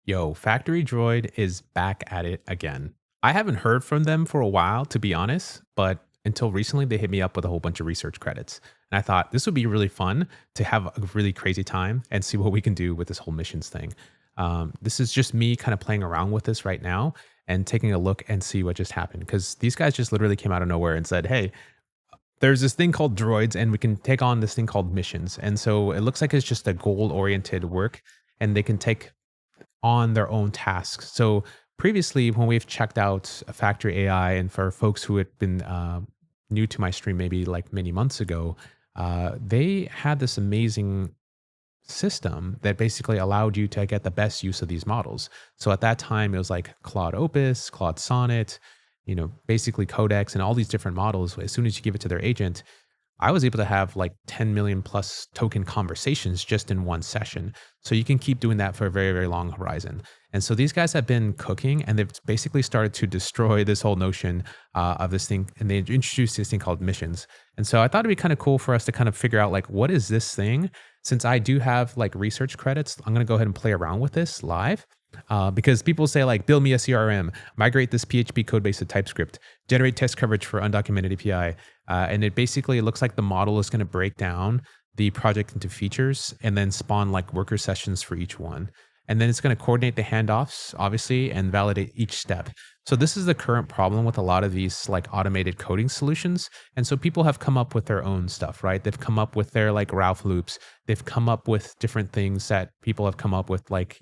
Yo, Factory Droid is back at it again. I haven't heard from them for a while, to be honest, but until recently, they hit me up with a whole bunch of research credits. And I thought this would be really fun to have a really crazy time and see what we can do with this whole missions thing. This is just me kind of playing around with this right now and taking a look and see what just happened. Because these guys just literally came out of nowhere and said, hey, there's this thing called droids and we can take on this thing called missions. And so it looks like it's just a goal oriented work and they can take on their own tasks. So previously, when we've checked out a factory AI, and for folks who had been new to my stream, maybe like many months ago, they had this amazing system that basically allowed you to get the best use of these models. So at that time, it was like Claude Opus, Claude Sonnet, basically Codex, and all these different models. As soon as you give it to their agent, I was able to have like 10 million plus token conversations just in one session. So you can keep doing that for a very, very long horizon. And so these guys have been cooking and they've basically started to destroy this whole notion of this thing. And they introduced this thing called missions. And so I thought it'd be kind of cool for us to kind of figure out like, what is this thing? Since I do have like research credits, I'm going to go ahead and play around with this live. Because people say like, build me a CRM, migrate this PHP code base to TypeScript, generate test coverage for undocumented API. And it basically looks like the model is going to break down the project into features and then spawn like worker sessions for each one. And then it's going to coordinate the handoffs, obviously, and validate each step. So this is the current problem with a lot of these like automated coding solutions. And so people have come up with their own stuff, right? They've come up with their like Ralph loops. They've come up with different things that people have come up with, like,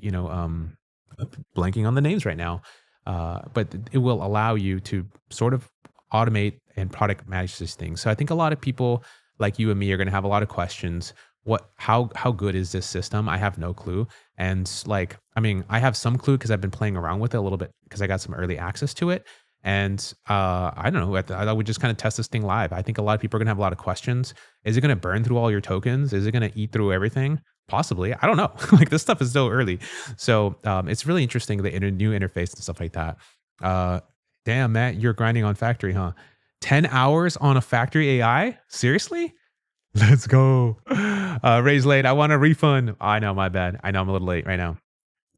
blanking on the names right now. But it will allow you to sort of automate and product manage these things. So I think a lot of people like you and me are going to have a lot of questions. How good is this system? I have no clue. And like, I mean, I have some clue because I've been playing around with it a little bit because I got some early access to it. And I don't know. I would just kind of test this thing live. I think a lot of people are going to have a lot of questions. Is it going to burn through all your tokens? Is it going to eat through everything? Possibly. I don't know. Like this stuff is still early. So it's really interesting, the new interface and stuff like that. Damn, Matt, you're grinding on factory, huh? 10 hours on a factory AI? Seriously? Let's go. Ray's late. I want a refund. I know, my bad. I know I'm a little late right now.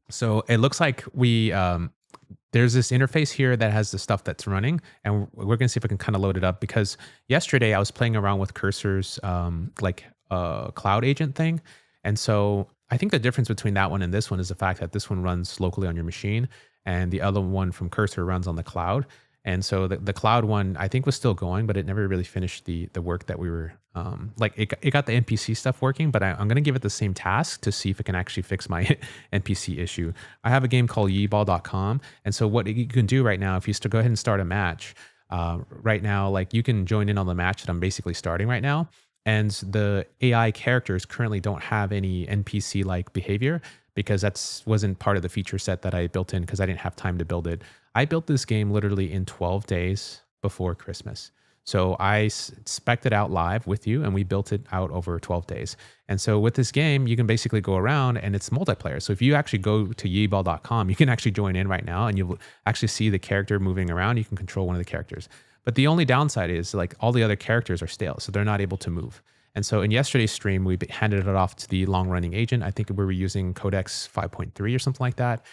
So it looks like there's this interface here that has the stuff that's running, and we're gonna see if I can kind of load it up because yesterday I was playing around with Cursor's cloud agent thing. And so I think the difference between that one and this one is the fact that this one runs locally on your machine and the other one from Cursor runs on the cloud. And so the cloud one I think was still going, but it never really finished the work that we were it got the NPC stuff working, but I'm going to give it the same task to see if it can actually fix my NPC issue. I have a game called yeeball.com. And so what you can do right now, if you go ahead and start a match right now, like you can join in on the match that I'm basically starting right now. And the AI characters currently don't have any NPC like behavior because wasn't part of the feature set that I built in because I didn't have time to build it. I built this game literally in 12 days before Christmas. So I spec'd it out live with you and we built it out over 12 days. And so with this game, you can basically go around and it's multiplayer. So if you actually go to yeeball.com, you can actually join in right now and you'll actually see the character moving around. You can control one of the characters. But the only downside is like all the other characters are stale, so they're not able to move. And so in yesterday's stream, we handed it off to the long-running agent. I think we were using Codex 5.3 or something like that.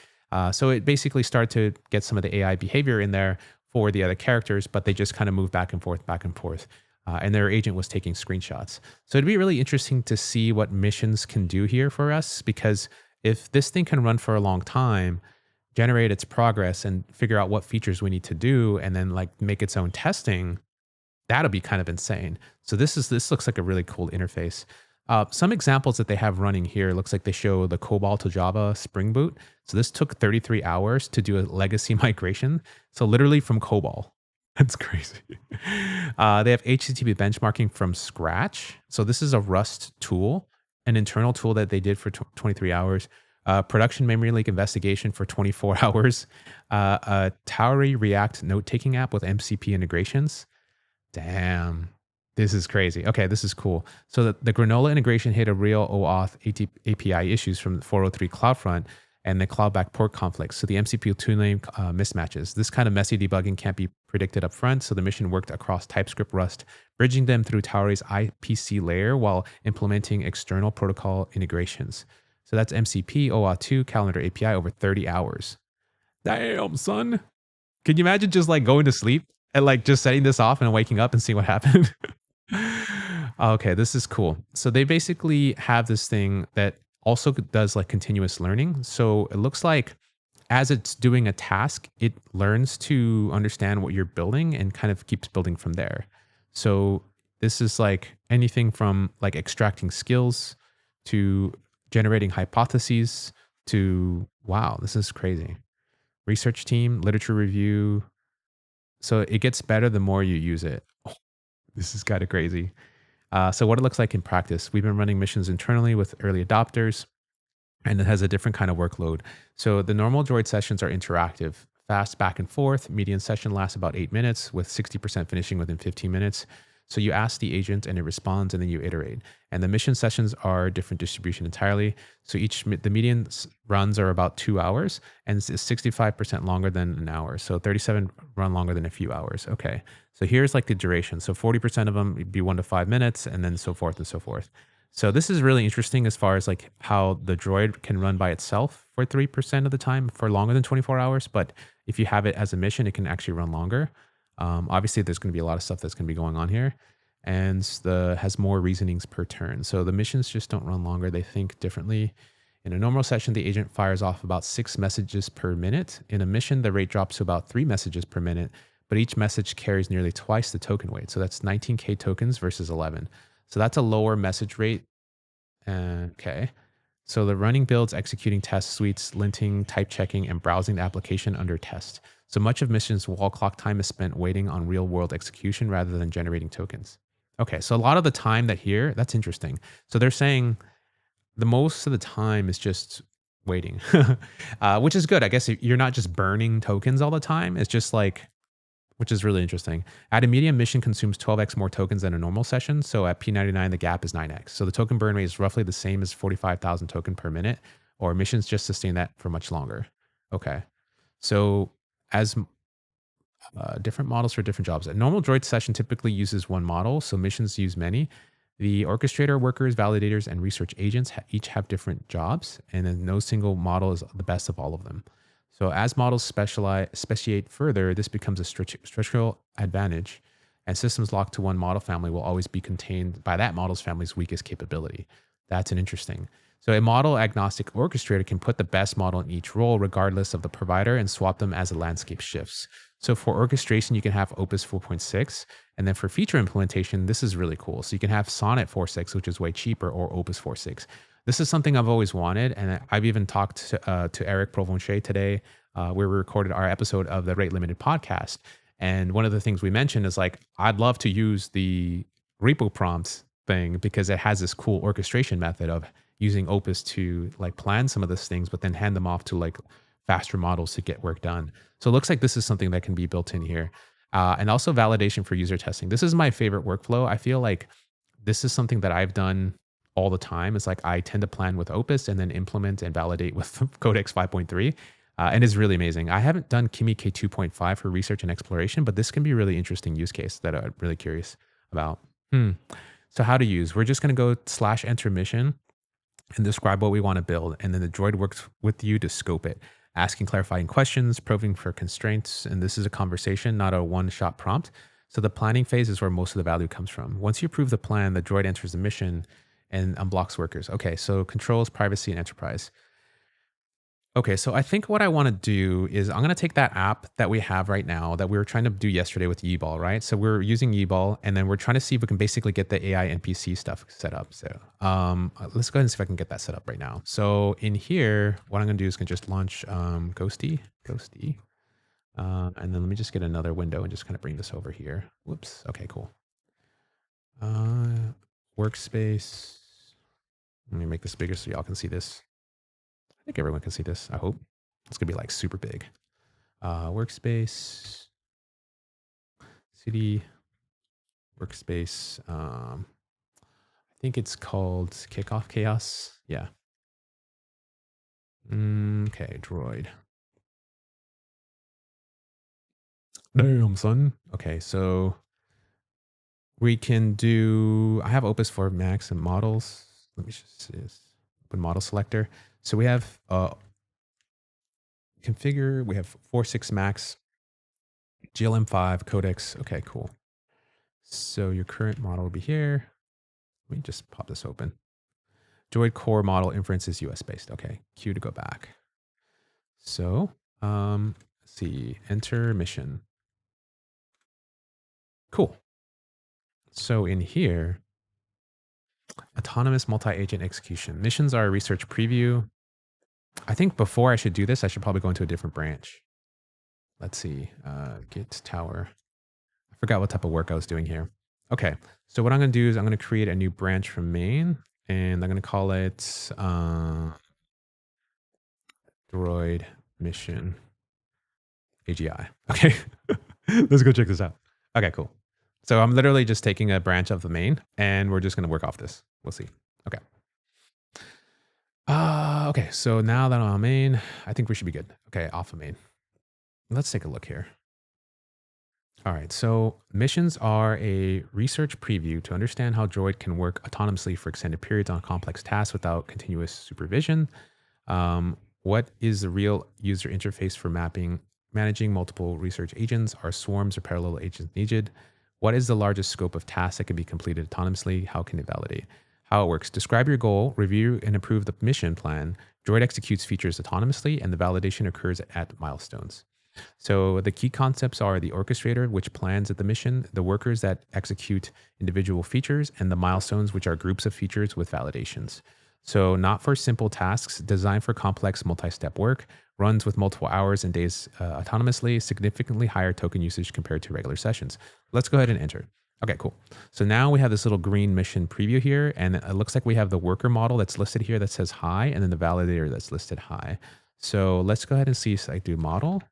So it basically started to get some of the AI behavior in there for the other characters, but they just kind of moved back and forth, back and forth. And their agent was taking screenshots. So it'd be really interesting to see what missions can do here for us, because if this thing can run for a long time, generate its progress and figure out what features we need to do and then like make its own testing, that'll be kind of insane. So this looks like a really cool interface. Some examples that they have running here looks like they show the COBOL to Java Spring Boot. So this took 33 hours to do a legacy migration. So literally from COBOL. That's crazy. They have HTTP benchmarking from scratch. So this is a Rust tool, an internal tool that they did for 23 hours. Production memory leak investigation for 24 hours. A Towery React note-taking app with MCP integrations. Damn. This is crazy. Okay, this is cool. So the Granola integration hit a real OAuth API issues from the 403 CloudFront and the cloudback port conflicts. So the MCP toolname mismatches. This kind of messy debugging can't be predicted up front. So the mission worked across TypeScript, Rust, bridging them through Towery's IPC layer while implementing external protocol integrations. So that's MCP, OAuth2, calendar API over 30 hours. Damn, son. Can you imagine just like going to sleep and like just setting this off and waking up and seeing what happened? Okay, this is cool. So they basically have this thing that also does like continuous learning. So it looks like as it's doing a task, it learns to understand what you're building and kind of keeps building from there. So this is like anything from like extracting skills to generating hypotheses to wow, this is crazy. Research team, literature review. So it gets better the more you use it. Oh, this is kind of crazy. So what it looks like in practice, we've been running missions internally with early adopters, and it has a different kind of workload. So the normal Droid sessions are interactive, fast back and forth. Median session lasts about 8 minutes, with 60% finishing within 15 minutes. So you ask the agent and it responds, and then you iterate. And the mission sessions are different distribution entirely. So the median runs are about 2 hours, and it's 65% longer than an hour. So 37 run longer than a few hours. Okay. So here's like the duration. So 40% of them would be 1 to 5 minutes, and then so forth and so forth. So this is really interesting as far as like how the droid can run by itself for 3% of the time for longer than 24 hours. But if you have it as a mission, it can actually run longer. Obviously, there's going to be a lot of stuff that's going to be going on here, and the has more reasonings per turn. So the missions just don't run longer. They think differently. In a normal session, the agent fires off about 6 messages per minute. In a mission, the rate drops to about 3 messages per minute, but each message carries nearly twice the token weight. So that's 19K tokens versus 11. So that's a lower message rate. Okay. So the running builds, executing test suites, linting, type checking, and browsing the application under test. So much of mission's wall clock time is spent waiting on real world execution rather than generating tokens. Okay. So a lot of the time that's interesting. So they're saying the most of the time is just waiting, which is good. I guess you're not just burning tokens all the time. It's just like which is really interesting. At a medium, mission consumes 12x more tokens than a normal session. So at P99, the gap is 9x. So the token burn rate is roughly the same as 45,000 token per minute, or missions just sustain that for much longer. Okay. So as different models for different jobs. A normal Droid session typically uses one model, so missions use many. The orchestrator, workers, validators, and research agents each have different jobs, and then no single model is the best of all of them. So as models speciate further, this becomes a structural advantage, and systems locked to one model family will always be contained by that model's family's weakest capability. That's an interesting. So a model agnostic orchestrator can put the best model in each role regardless of the provider and swap them as the landscape shifts. So for orchestration, you can have Opus 4.6. And then for feature implementation, this is really cool. So you can have Sonnet 4.6, which is way cheaper, or Opus 4.6. This is something I've always wanted. And I've even talked to Eric Provencher today, where we recorded our episode of the Rate Limited podcast. And one of the things we mentioned is like, I'd love to use the repo prompts thing because it has this cool orchestration method of using Opus to like plan some of these things, but then hand them off to like faster models to get work done. So it looks like this is something that can be built in here. And also validation for user testing. This is my favorite workflow. I feel like this is something that I've done all the time. It's like I tend to plan with Opus and then implement and validate with Codex 5.3. And it's really amazing. I haven't done Kimi K2.5 for research and exploration, but this can be a really interesting use case that I'm really curious about. So how to use? We're just going to go /enter mission and describe what we want to build. And then the droid works with you to scope it, asking clarifying questions, probing for constraints. And this is a conversation, not a one-shot prompt. So the planning phase is where most of the value comes from. Once you approve the plan, the droid enters the mission and unblocks workers. Okay, so controls, privacy, and enterprise. Okay, so I think what I want to do is I'm going to take that app that we have right now that we were trying to do yesterday with Yeeball, right? So we're using Yeeball, and then we're trying to see if we can basically get the AI NPC stuff set up. So let's go ahead and see if I can get that set up right now. So in here, what I'm going to do is can just launch Ghosty, and then let me just get another window and just kind of bring this over here. Whoops. Okay, cool. Workspace. Let me make this bigger so y'all can see this. I think everyone can see this. I hope it's gonna be like super big. Workspace, city, workspace. I think it's called Kickoff Chaos. Yeah. Okay, Droid. Damn, son. Okay, so we can do. I have Opus for Max and models. Let me just see this. open model selector. So we have configure, we have 4.6 max, GLM5, codecs. Okay, cool. So your current model will be here. Let me just pop this open. Droid core model inference is US based. Okay, Q to go back. So let's see, enter mission. Cool. So in here, autonomous multi-agent execution. Missions are a research preview. I think before I should do this, I should probably go into a different branch. Let's see, Git tower. I forgot what type of work I was doing here. Okay, so what I'm gonna do is I'm gonna create a new branch from main, and I'm gonna call it Droid mission AGI. Okay, let's go check this out. Okay, cool. So I'm literally just taking a branch of the main, and we're just gonna work off this. We'll see. Okay. Okay, so now that I'm on main, I think we should be good. Okay, off of main. Let's take a look here. All right, so missions are a research preview to understand how Droid can work autonomously for extended periods on complex tasks without continuous supervision. What is the real user interface for managing multiple research agents? Are swarms or parallel agents needed? What is the largest scope of tasks that can be completed autonomously? How can it validate? How it works. Describe your goal, review and approve the mission plan. Droid executes features autonomously, and the validation occurs at milestones. So the key concepts are the orchestrator, which plans at the mission, the workers that execute individual features, and the milestones, which are groups of features with validations. So not for simple tasks, designed for complex multi-step work, runs with multiple hours and days autonomously, significantly higher token usage compared to regular sessions. Let's go ahead and enter. Okay, cool. So now we have this little green mission preview here, and it looks like we have the worker model that's listed here that says high, and then the validator that's listed high. So let's go ahead and see if I do model.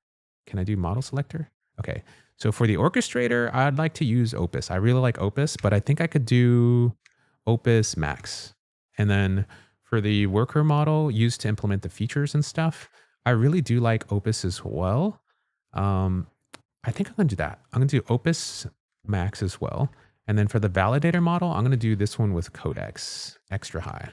Can I do model selector? Okay. So for the orchestrator, I'd like to use Opus. I really like Opus, but I think I could do Opus Max. And then for the worker model used to implement the features and stuff, I really do like Opus as well. I think I'm going to do that. I'm going to do Opus Max as well. And then for the validator model, I'm going to do this one with codecs, extra high,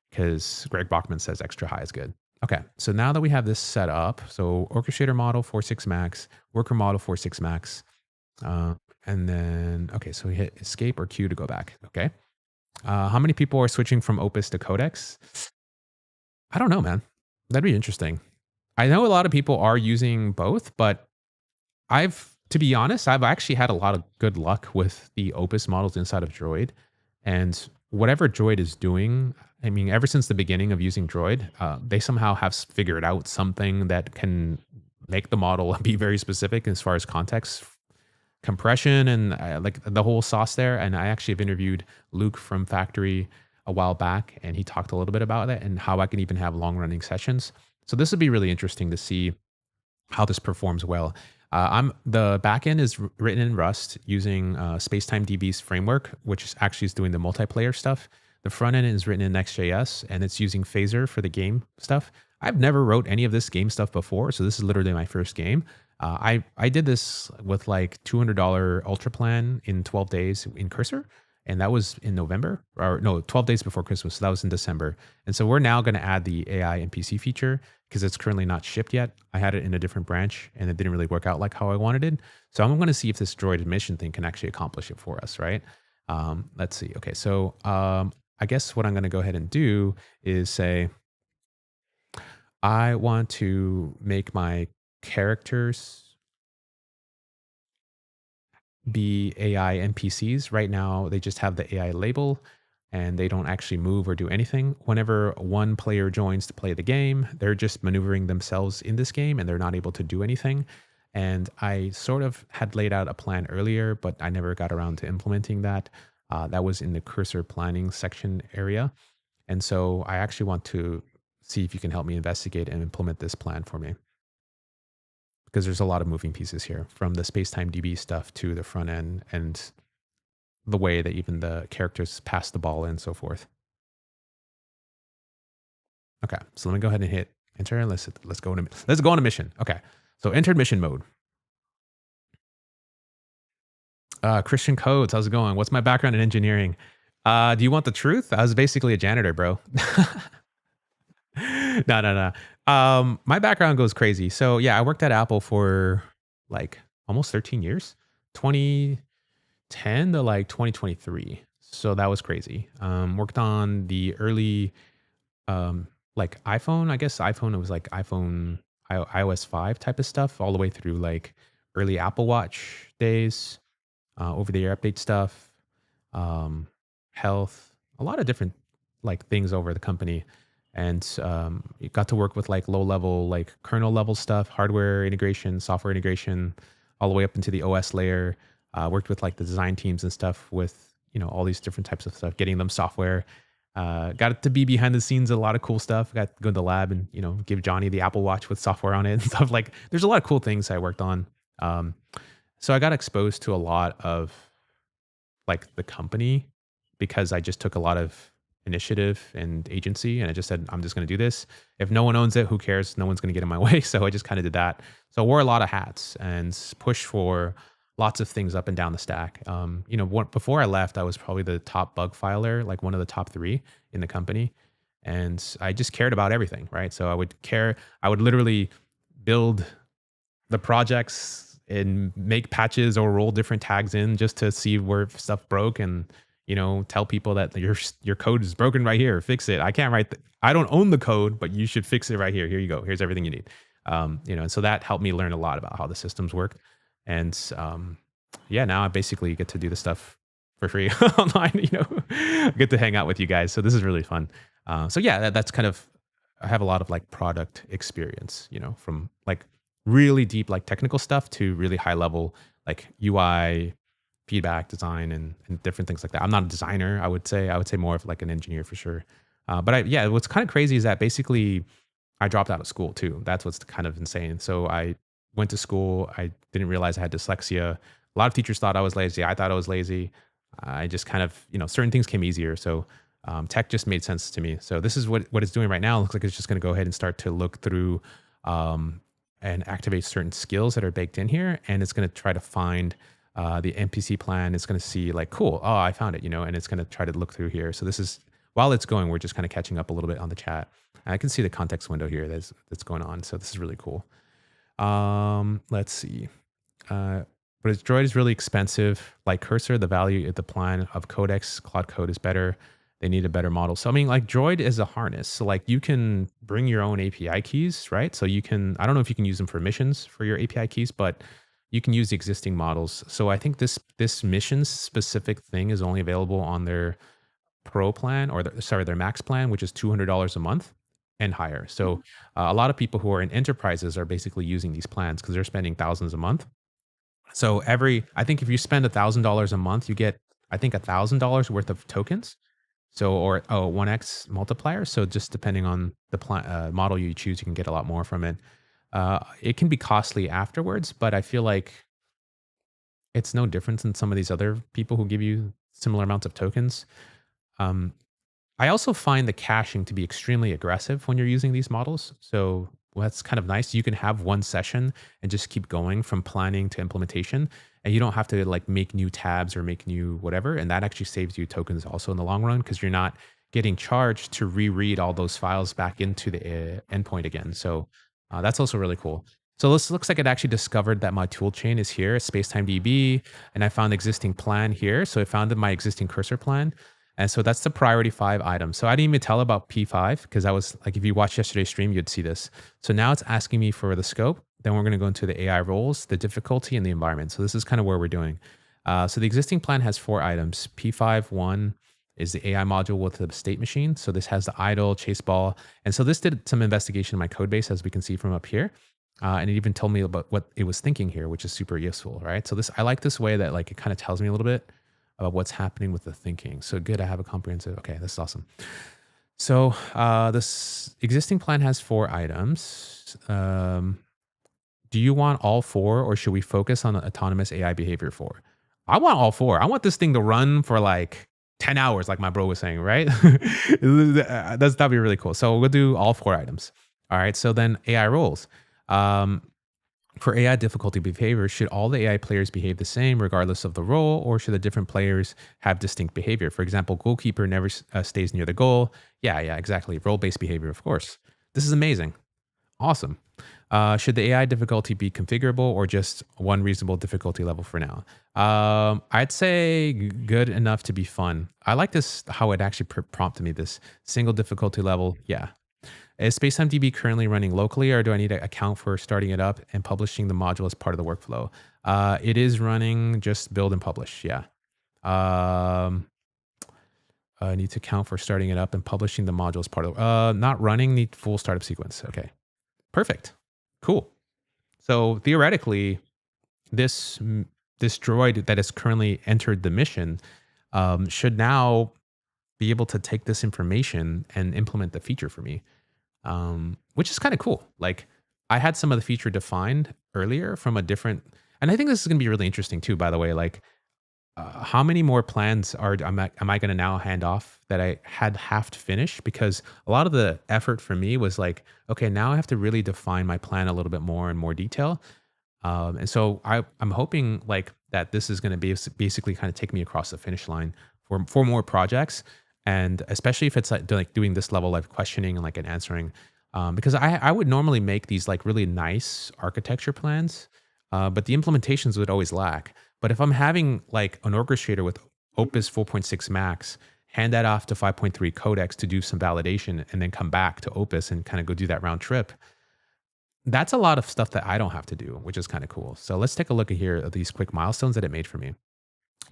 because Greg Bachman says extra high is good. Okay, so now that we have this set up, so orchestrator model 4.6 max, worker model 4.6 max, and then, okay, so we hit escape or Q to go back, okay. How many people are switching from Opus to Codex? I don't know, man. That'd be interesting. I know a lot of people are using both, but to be honest, I've actually had a lot of good luck with the Opus models inside of Droid, and whatever Droid is doing, I mean, ever since the beginning of using Droid, they somehow have figured out something that can make the model be very specific as far as context, compression, and like the whole sauce there. And I actually have interviewed Luke from Factory a while back, and he talked a little bit about that and how I can even have long running sessions. So this would be really interesting to see how this performs well. The backend is written in Rust using Spacetime DB's framework, which actually is doing the multiplayer stuff. The front end is written in Next.js, and it's using Phaser for the game stuff. I've never wrote any of this game stuff before, so this is literally my first game. I did this with like $200 Ultra plan in 12 days in Cursor, and that was in November, or no, 12 days before Christmas. So that was in December. And so we're now going to add the AI NPC feature because it's currently not shipped yet. I had it in a different branch, and it didn't really work out like how I wanted it. So I'm going to see if this Droid mission thing can actually accomplish it for us, right? Let's see. Okay, so I guess what I'm going to go ahead and do is say, I want to make my characters be AI NPCs. Right now, they just have the AI label and they don't actually move or do anything. Whenever one player joins to play the game, they're just maneuvering themselves in this game and they're not able to do anything. And I sort of had laid out a plan earlier, but I never got around to implementing that. That was in the cursor planning section area. And so I actually want to see if you can help me investigate and implement this plan for me, because there's a lot of moving pieces here, from the Spacetime DB stuff to the front end and the way that even the characters pass the ball and so forth. Okay, so let me go ahead and hit enter and let's go on a mission. Okay, so entered mission mode. Christian Codes, how's it going? What's my background in engineering? Do you want the truth? I was basically a janitor, bro. No, no, no. My background goes crazy. So yeah, I worked at Apple for like almost 13 years, 2010 to like 2023. So that was crazy. Worked on the early like iPhone, I guess iPhone, it was like iPhone iOS 5 type of stuff, all the way through like early Apple Watch days, over the air update stuff, um, health, a lot of different like things over the company. And you got to work with like low level, like kernel level stuff, hardware integration, software integration, all the way up into the OS layer. Worked with like the design teams and stuff with, all these different types of stuff, getting them software. Got to be behind the scenes, a lot of cool stuff. Got to go to the lab and, give Johnny the Apple Watch with software on it and stuff. Like there's a lot of cool things I worked on. Um, so I got exposed to a lot of like the company because I just took a lot of initiative and agency and I just said, I'm just going to do this. If no one owns it, who cares? No one's going to get in my way. So I just kind of did that. So I wore a lot of hats and pushed for lots of things up and down the stack. Before I left, I was probably the top bug filer, like one of the top three in the company. And I just cared about everything, right? So I would literally build the projects and make patches or roll different tags in just to see where stuff broke and tell people that your code is broken right here, fix it. I can't write I don't own the code, but you should fix it right here. Here you go, here's everything you need. And so that helped me learn a lot about how the systems work. And yeah, now I basically get to do the stuff for free online. Get to hang out with you guys, so this is really fun. So yeah, that's kind of, I have a lot of like product experience, from like really deep like technical stuff to really high level like UI feedback design and different things like that. I'm not a designer, I would say more of like an engineer for sure. Yeah, what's kind of crazy is that basically I dropped out of school too. That's what's kind of insane. So I went to school, I didn't realize I had dyslexia. A lot of teachers thought I was lazy, I thought I was lazy. I just kind of, certain things came easier. So tech just made sense to me. So this is what it's doing right now. It looks like it's just going to go ahead and start to look through and activate certain skills that are baked in here. And it's going to try to find the NPC plan. It's going to see like, cool, oh, I found it, and it's going to try to look through here. So this is, while it's going, we're just kind of catching up a little bit on the chat. And I can see the context window here that's going on. So this is really cool. Let's see. But Droid is really expensive. Like Cursor, the value at the plan of Codex Cloud Code is better. They need a better model. So I mean, like Droid is a harness. So like you can bring your own API keys, right? So you can, I don't know if you can use them for missions for your API keys, but you can use the existing models. So I think this mission specific thing is only available on their Pro plan or their Max plan, which is $200 a month and higher. So a lot of people who are in enterprises are basically using these plans because they're spending thousands a month. So I think if you spend $1,000 a month, you get, I think $1,000 worth of tokens. So, or 1x multiplier. So just depending on the model you choose, you can get a lot more from it. It can be costly afterwards, but I feel like it's no different than some of these other people who give you similar amounts of tokens. I also find the caching to be extremely aggressive when you're using these models. So that's kind of nice. You can have one session and just keep going from planning to implementation. And you don't have to like make new tabs or make new whatever. And that actually saves you tokens also in the long run because you're not getting charged to reread all those files back into the endpoint again. So that's also really cool. So this looks like it actually discovered that my tool chain is here, Spacetime DB, and I found the existing plan here. So it found my existing cursor plan. And so that's the priority 5 item. So I didn't even tell about P5 because I was like, if you watched yesterday's stream, you'd see this. So now it's asking me for the scope. Then we're going to go into the AI roles, the difficulty, and the environment. So this is kind of where we're doing. So the existing plan has 4 items. P5-1 is the AI module with the state machine. So this has the idle, chase ball. And so this did some investigation in my code base, as we can see from up here. And it even told me about what it was thinking here, which is super useful, right? So I like this way that like it kind of tells me a little bit about what's happening with the thinking. So good, I have a comprehensive, okay, this is awesome. So this existing plan has 4 items. Do you want all 4 or should we focus on autonomous AI behavior 4? I want all 4. I want this thing to run for like 10 hours, like my bro was saying, right? That'd be really cool. So we'll do all 4 items. All right, so then AI roles. For AI difficulty behavior, should all the AI players behave the same regardless of the role, or should the different players have distinct behavior? For example, goalkeeper never stays near the goal. Yeah, exactly. Role-based behavior, of course. This is amazing. Awesome. Should the AI difficulty be configurable or just one reasonable difficulty level for now? I'd say good enough to be fun. I like this, how it actually prompted me this single difficulty level. Yeah. Is SpaceTimeDB currently running locally, or do I need to account for starting it up and publishing the module as part of the workflow? It is running, just build and publish. Yeah. Um, I need to account for starting it up and publishing the module as part of not running, need full startup sequence. Okay. Perfect. Cool. So theoretically, this this droid that has currently entered the mission should now be able to take this information and implement the feature for me, which is kind of cool. Like I had some of the feature defined earlier from a different, and I think this is going to be really interesting too. By the way, like how many more plans am I going to now hand off that I had have to finish? Because a lot of the effort for me was like, okay, now I have to really define my plan a little bit more in more detail. And so I'm hoping like that this is going to be basically kind of take me across the finish line for more projects, and especially if it's like doing this level of questioning and like an answering, because I would normally make these like really nice architecture plans, but the implementations would always lack. But if I'm having like an orchestrator with Opus 4.6 Max, hand that off to 5.3 codecs to do some validation, and then come back to Opus and kind of go do that round trip, that's a lot of stuff that I don't have to do, which is kind of cool. So let's take a look at here at these quick milestones that it made for me.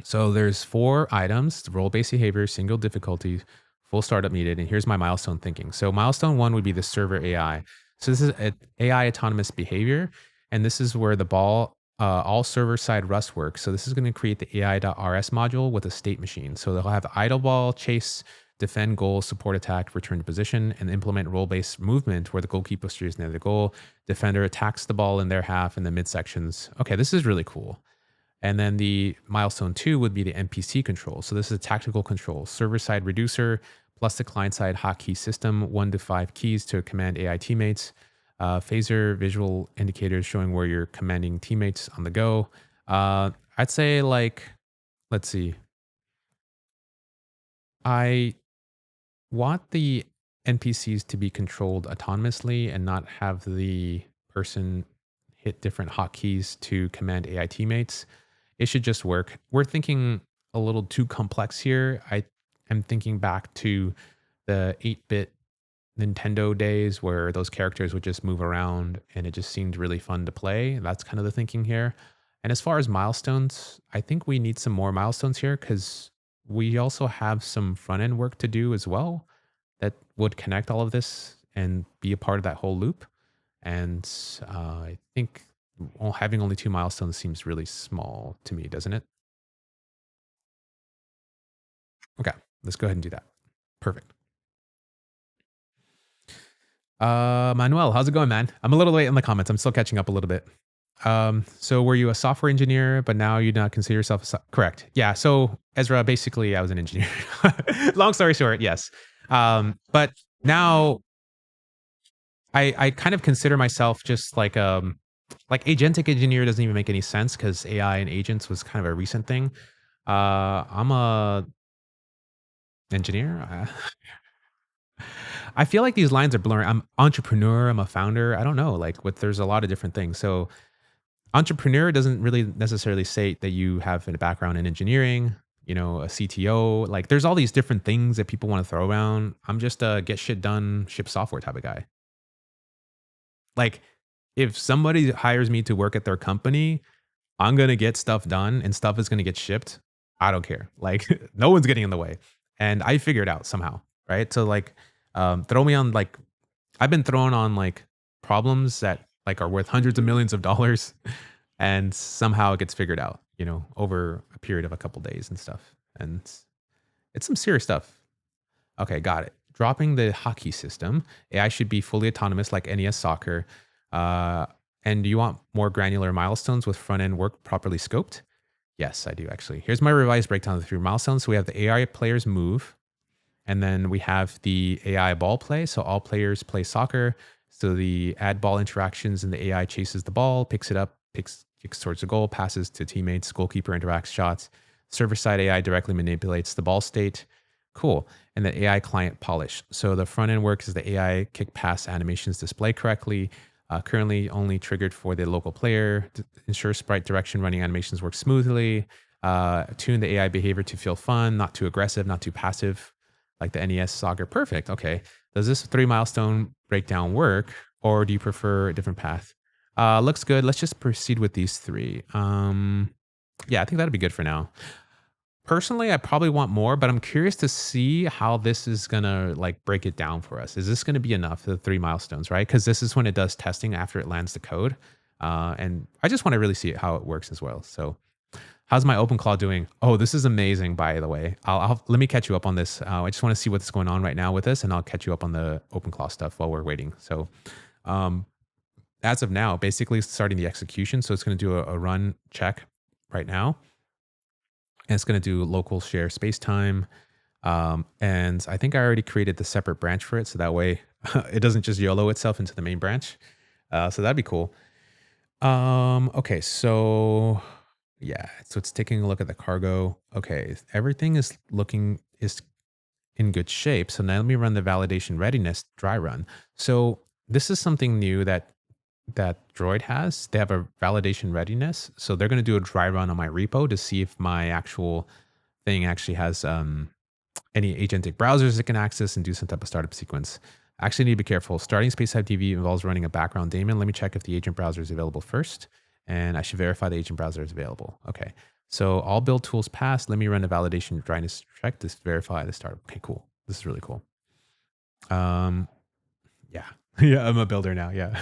So there's 4 items: role-based behavior, single difficulty, full startup needed. And here's my milestone thinking. So milestone 1 would be the server AI. So this is an AI autonomous behavior. And this is where the all server side Rust works. So this is going to create the AI.rs module with a state machine. So they'll have idle ball, chase, defend, goal, support, attack, return to position, and implement role-based movement where the goalkeeper steers near the goal. Defender attacks the ball in their half in the midsections. Okay, this is really cool. And then the milestone 2 would be the NPC control. So this is a tactical control, server side reducer plus the client side hotkey system, 1 to 5 keys to command AI teammates, phaser visual indicators showing where you're commanding teammates on the go. I'd say like, let's see. I want the NPCs to be controlled autonomously and not have the person hit different hotkeys to command AI teammates. It should just work. We're thinking a little too complex here. I am thinking back to the 8-bit Nintendo days where those characters would just move around and it just seemed really fun to play. That's kind of the thinking here. And as far as milestones, I think we need some more milestones here because we also have some front end work to do as well that would connect all of this and be a part of that whole loop. And I think having only 2 milestones seems really small to me, doesn't it? Okay, let's go ahead and do that. Perfect. Manuel, how's it going, man? I'm a little late in the comments. I'm still catching up a little bit. So were you a software engineer, but now you do not consider yourself correct? Yeah. So Ezra, basically I was an engineer. Long story short, yes. But now I kind of consider myself just like agentic engineer doesn't even make any sense because AI and agents was kind of a recent thing. I'm a engineer. I feel like these lines are blurring. I'm entrepreneur. I'm a founder. I don't know. Like, what? There's a lot of different things. So, entrepreneur doesn't really necessarily say that you have a background in engineering. You know, a CTO. Like, there's all these different things that people want to throw around. I'm just a get shit done, ship software type of guy. Like, if somebody hires me to work at their company, I'm gonna get stuff done and stuff is gonna get shipped. I don't care. Like no one's getting in the way. And I figure it out somehow. Right. So like throw me on like I've been thrown on like problems that like are worth hundreds of millions of dollars and somehow it gets figured out, over a period of a couple days and stuff. And it's some serious stuff. Okay, got it. Dropping the hockey system. AI should be fully autonomous like NES soccer. Uh, and do you want more granular milestones with front end work properly scoped? Yes, I do actually. Here's my revised breakdown of the 3 milestones. So we have the AI players move, and then we have the AI ball play. So all players play soccer. So the add ball interactions and the AI chases the ball, picks it up, kicks towards the goal, passes to teammates, goalkeeper interacts shots. Server side AI directly manipulates the ball state. Cool. And the AI client polish. So the front end works is the AI kick pass animations display correctly. Currently only triggered for the local player. Ensure sprite direction running animations work smoothly. Tune the AI behavior to feel fun, not too aggressive, not too passive, like the NES Saga. Perfect. Okay. Does this 3 milestone breakdown work, or do you prefer a different path? Looks good. Let's just proceed with these three. Yeah, I think that'd be good for now. Personally, I probably want more, but I'm curious to see how this is gonna like break it down for us. Is this gonna be enough, the 3 milestones, right? Because this is when it does testing after it lands the code. And I just want to really see how it works as well. So how's my OpenClaw doing? Oh, this is amazing, by the way. Let me catch you up on this. I just want to see what's going on right now with this, and I'll catch you up on the OpenClaw stuff while we're waiting. So um, as of now, basically starting the execution. So it's going to do a run check right now. And it's going to do local share space-time. And I think I already created the separate branch for it. So that way it doesn't just YOLO itself into the main branch. So that'd be cool. Okay, so yeah, so it's taking a look at the cargo. Okay, everything is in good shape. So now let me run the validation readiness dry run. So this is something new that Droid has. They have a validation readiness. So they're going to do a dry run on my repo to see if my actual thing actually has any agentic browsers it can access and do some type of startup sequence. I actually need to be careful. Starting Space Type DB involves running a background daemon. Let me check if the agent browser is available first. And I should verify the agent browser is available. Okay. So all build tools passed. Let me run a validation dryness check to verify the startup. Okay, cool. This is really cool. Yeah. Yeah, I'm a builder now. Yeah.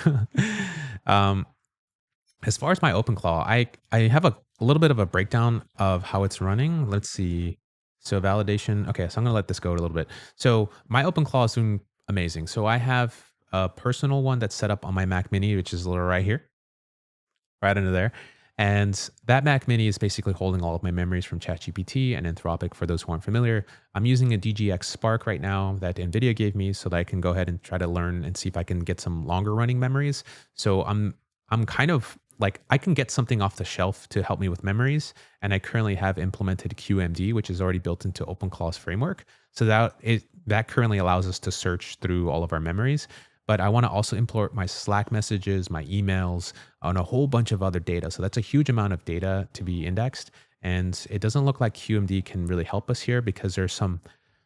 As far as my OpenClaw, I have a little bit of a breakdown of how it's running. Let's see. So validation. Okay, so I'm gonna let this go a little bit. So my OpenClaw is doing amazing. So I have a personal one that's set up on my Mac Mini, which is a little right here, right under there. And that Mac Mini is basically holding all of my memories from ChatGPT and Anthropic. For those who aren't familiar, I'm using a DGX Spark right now that NVIDIA gave me so that I can go ahead and try to learn and see if I can get some longer running memories. So I'm kind of like, I can get something off the shelf to help me with memories. And I currently have implemented QMD, which is already built into OpenClaw's framework. So that currently allows us to search through all of our memories. But I want to also import my Slack messages, my emails, and a whole bunch of other data. So that's a huge amount of data to be indexed. And it doesn't look like QMD can really help us here because there's some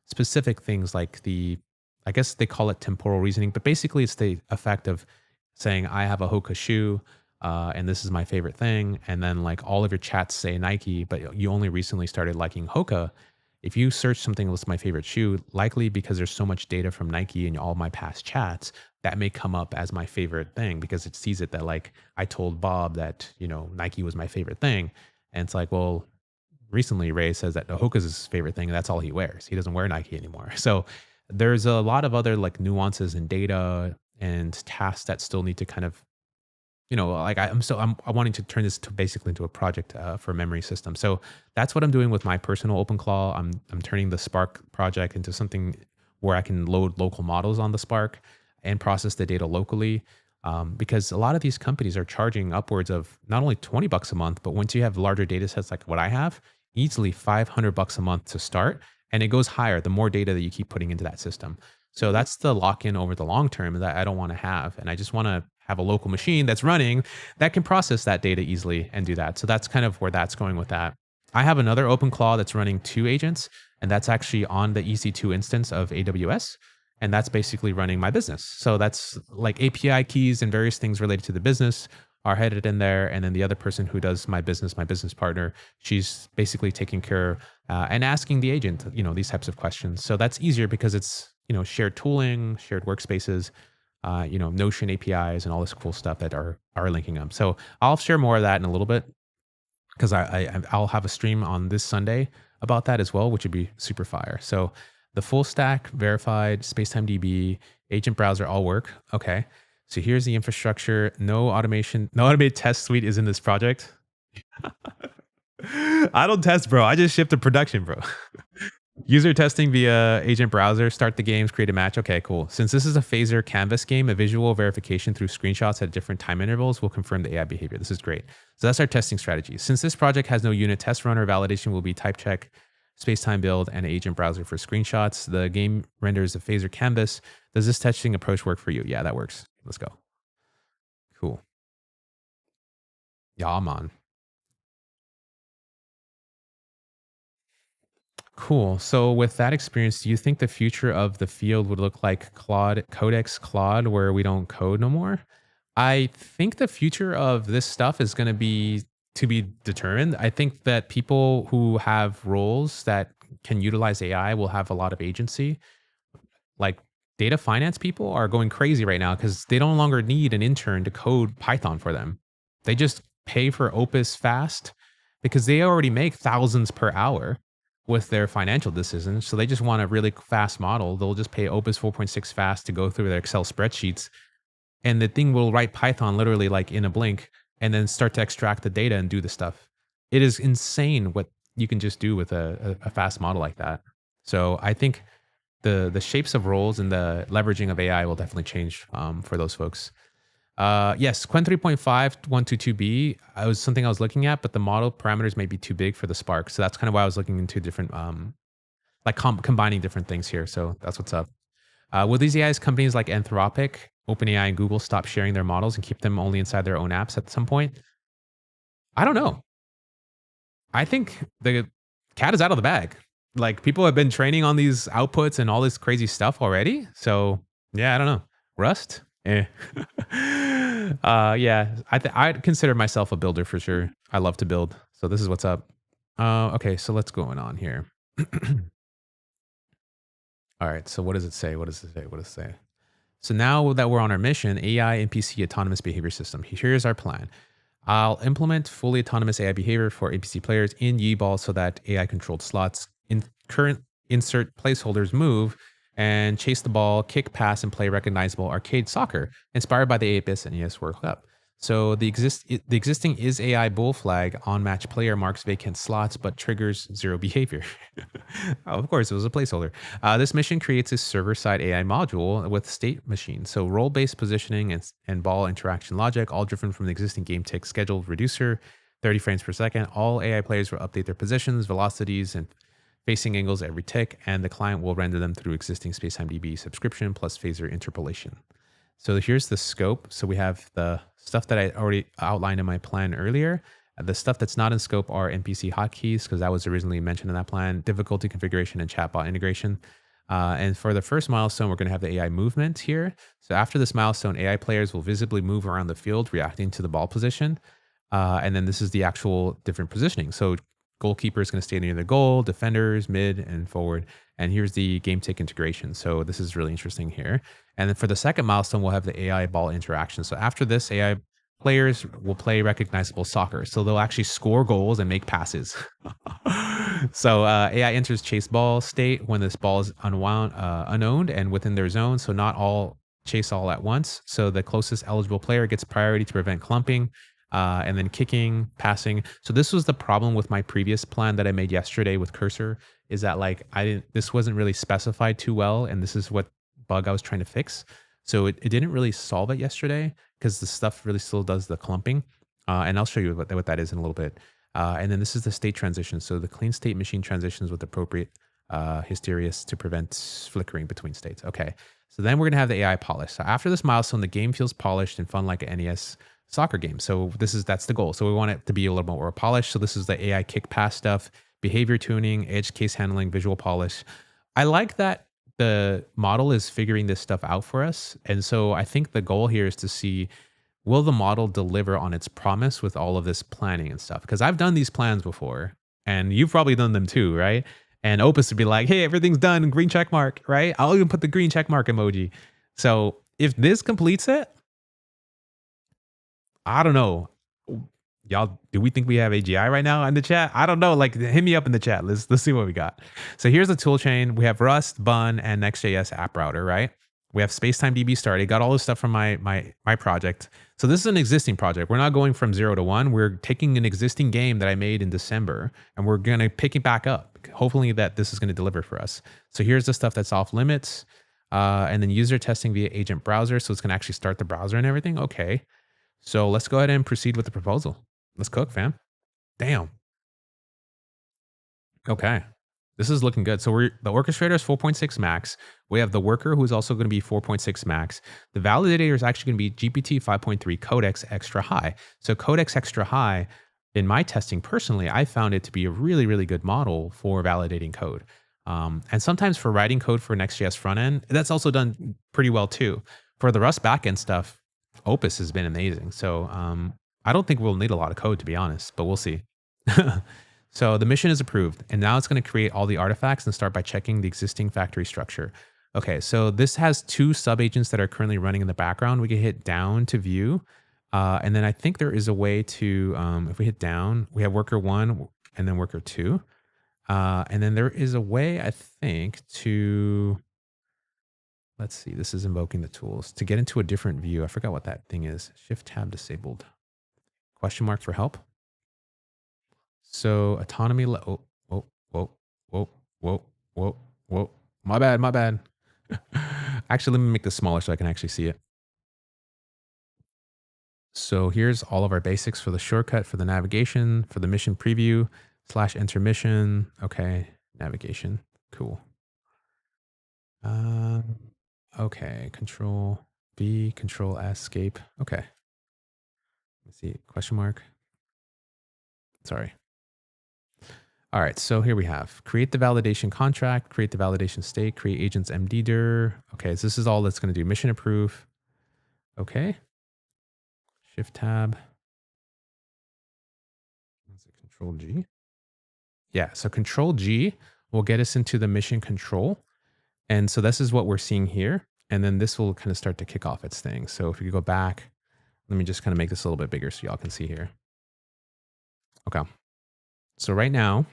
specific things like I guess they call it temporal reasoning, but basically it's the effect of saying, I have a Hoka shoe, and this is my favorite thing. And then like all of your chats say Nike, but you only recently started liking Hoka. If you search something that's my favorite shoe, likely because there's so much data from Nike in all my past chats, that may come up as my favorite thing because it sees it that like I told Bob that, Nike was my favorite thing. And it's like, well, recently Ray says that Hoka's his favorite thing. And that's all he wears. He doesn't wear Nike anymore. So there's a lot of other like nuances in data and tasks that still need to kind of, like I'm wanting to turn this to basically into a project for a memory system. So that's what I'm doing with my personal OpenClaw. I'm turning the Spark project into something where I can load local models on the Spark and process the data locally. Because a lot of these companies are charging upwards of not only $20 a month, but once you have larger data sets like what I have, easily $500 a month to start. And it goes higher the more data that you keep putting into that system. So that's the lock-in over the long term that I don't want to have. And I just want to have a local machine that's running that can process that data easily and do that. So that's kind of where that's going with that. I have another OpenClaw that's running 2 agents, and that's actually on the EC2 instance of AWS. And that's basically running my business. So that's like API keys and various things related to the business are headed in there. And then the other person who does my business partner, she's basically taking care and asking the agent, these types of questions. So that's easier because it's, shared tooling, shared workspaces, Notion APIs and all this cool stuff that are linking them. So I'll share more of that in a little bit because I'll have a stream on this Sunday about that as well, which would be super fire. So the full stack, verified, Spacetime DB, agent browser all work. Okay. So here's the infrastructure. No automation, no automated test suite is in this project. I don't test, bro. I just ship to production, bro. User testing via agent browser, start the games, create a match. Okay, cool. Since this is a phaser canvas game, a visual verification through screenshots at different time intervals will confirm the AI behavior. This is great. So that's our testing strategy. Since this project has no unit test run or validation will be type check, space-time build, and agent browser for screenshots. The game renders a phaser canvas. Does this testing approach work for you? Yeah, that works. Let's go. Cool. Yeah, man. Cool. So with that experience, do you think the future of the field would look like Claude Codex Claude, where we don't code no more? I think the future of this stuff is going to be determined. I think that people who have roles that can utilize AI will have a lot of agency. Like data finance people are going crazy right now because they no longer need an intern to code Python for them. They just pay for Opus Fast because they already make thousands per hour with their financial decisions. So they just want a really fast model. They'll just pay Opus 4.6 Fast to go through their Excel spreadsheets, and the thing will write Python literally like in a blink and then start to extract the data and do the stuff. It is insane what you can just do with a fast model like that. So I think the shapes of roles and the leveraging of AI will definitely change for those folks. Yes, Quen 3.5 was something I was looking at, but the model parameters may be too big for the Spark. So that's kind of why I was looking into different, like combining different things here. So that's what's up. Will these AIs companies like Anthropic, OpenAI, and Google stop sharing their models and keep them only inside their own apps at some point? I don't know. I think the cat is out of the bag. Like people have been training on these outputs and all this crazy stuff already. So yeah, I don't know. Rust? Eh. Yeah, I'd consider myself a builder for sure. I love to build. So this is what's up. Okay, so let's go on here. All right. So what does it say? What does it say? What does it say? So now that we're on our mission, AI NPC autonomous behavior system. Here's our plan. I'll implement fully autonomous AI behavior for NPC players in Yeeball so that AI controlled slots in current insert placeholders move and chase the ball, kick, pass, and play recognizable arcade soccer inspired by the 8-bit NES World Cup. So the existing is AI bull flag on match player marks vacant slots but triggers zero behavior. Oh, of course, it was a placeholder. This mission creates a server-side AI module with state machine. So role-based positioning and ball interaction logic, all driven from the existing game tick schedule reducer, 30 frames per second. All AI players will update their positions, velocities, and facing angles every tick, and the client will render them through existing Spacetime DB subscription plus phaser interpolation. So here's the scope. So we have the stuff that I already outlined in my plan earlier. The stuff that's not in scope are NPC hotkeys, because that was originally mentioned in that plan, difficulty configuration, and chatbot integration. And for the first milestone, we're going to have the AI movement here. So after this milestone, AI players will visibly move around the field, reacting to the ball position. And then this is the actual different positioning. So goalkeeper is going to stay near the goal, defenders, mid, and forward. And here's the game tick integration. So this is really interesting here. And then for the second milestone, we'll have the AI ball interaction. So after this, AI players will play recognizable soccer. So they'll actually score goals and make passes. So AI enters chase ball state when this ball is unowned and within their zone. So not all chase all at once. So the closest eligible player gets priority to prevent clumping. And then kicking, passing. So this was the problem with my previous plan that I made yesterday with Cursor, is that like this wasn't really specified too well, and this is what bug I was trying to fix. So it didn't really solve it yesterday because the stuff really still does the clumping. And I'll show you what that is in a little bit. And then this is the state transition. So the clean state machine transitions with appropriate hysterias to prevent flickering between states. Okay. So then we're going to have the AI polish. So after this milestone, the game feels polished and fun like an NES soccer game. So that's the goal. So we want it to be a little bit more polished. So this is the AI kick pass stuff, behavior tuning, edge case handling, visual polish. I like that the model is figuring this stuff out for us. And so I think the goal here is to see, will the model deliver on its promise with all of this planning and stuff? Because I've done these plans before and you've probably done them too, right? And Opus would be like, hey, everything's done, green check mark, right? I'll even put the green check mark emoji. So if this completes it, I don't know. Y'all, do we think we have AGI right now in the chat? I don't know. Like, hit me up in the chat. Let's see what we got. So here's the tool chain. We have Rust, Bun, and Next.js app router, right? We have Spacetime DB started. Got all this stuff from my project. So this is an existing project. We're not going from 0 to 1. We're taking an existing game that I made in December, and we're going to pick it back up. Hopefully that this is going to deliver for us. So here's the stuff that's off limits. And then user testing via agent browser. So it's going to actually start the browser and everything. Okay. So let's go ahead and proceed with the proposal. Let's cook, fam. Damn. Okay. This is looking good. So the orchestrator is 4.6 max. We have the worker who's also going to be 4.6 max. The validator is actually going to be GPT 5.3 codex extra high. So codex extra high, in my testing personally, I found it to be a really, really good model for validating code. And sometimes for writing code for Next.js front end, that's also done pretty well too. For the Rust backend stuff, Opus has been amazing. So I don't think we'll need a lot of code, to be honest, but we'll see. So the mission is approved, and now it's going to create all the artifacts and start by checking the existing factory structure. Okay, so this has two sub-agents that are currently running in the background. We can hit down to view, and then I think there is a way to, if we hit down, we have worker one and then worker two. And then there is a way, I think, to, let's see, this is invoking the tools, to get into a different view. I forgot what that thing is. Shift tab disabled. Question mark for help. So autonomy, oh, whoa, whoa, whoa, whoa, whoa, whoa. My bad, my bad. Actually, let me make this smaller so I can actually see it. So here's all of our basics for the shortcut, for the navigation, for the mission preview, /enter mission. Okay, navigation, cool. Okay, control B, control escape. Okay. Let's see, question mark. Sorry. All right, so here we have create the validation contract, create the validation state, create agents MDDIR. Okay, so this is all that's going to do. Mission approve. Okay. Shift tab. Is it control G? Yeah, so control G will get us into the mission control. And so this is what we're seeing here. And then this will kind of start to kick off its thing. So if we go back, let me just kind of make this a little bit bigger so y'all can see here. Okay. So right now,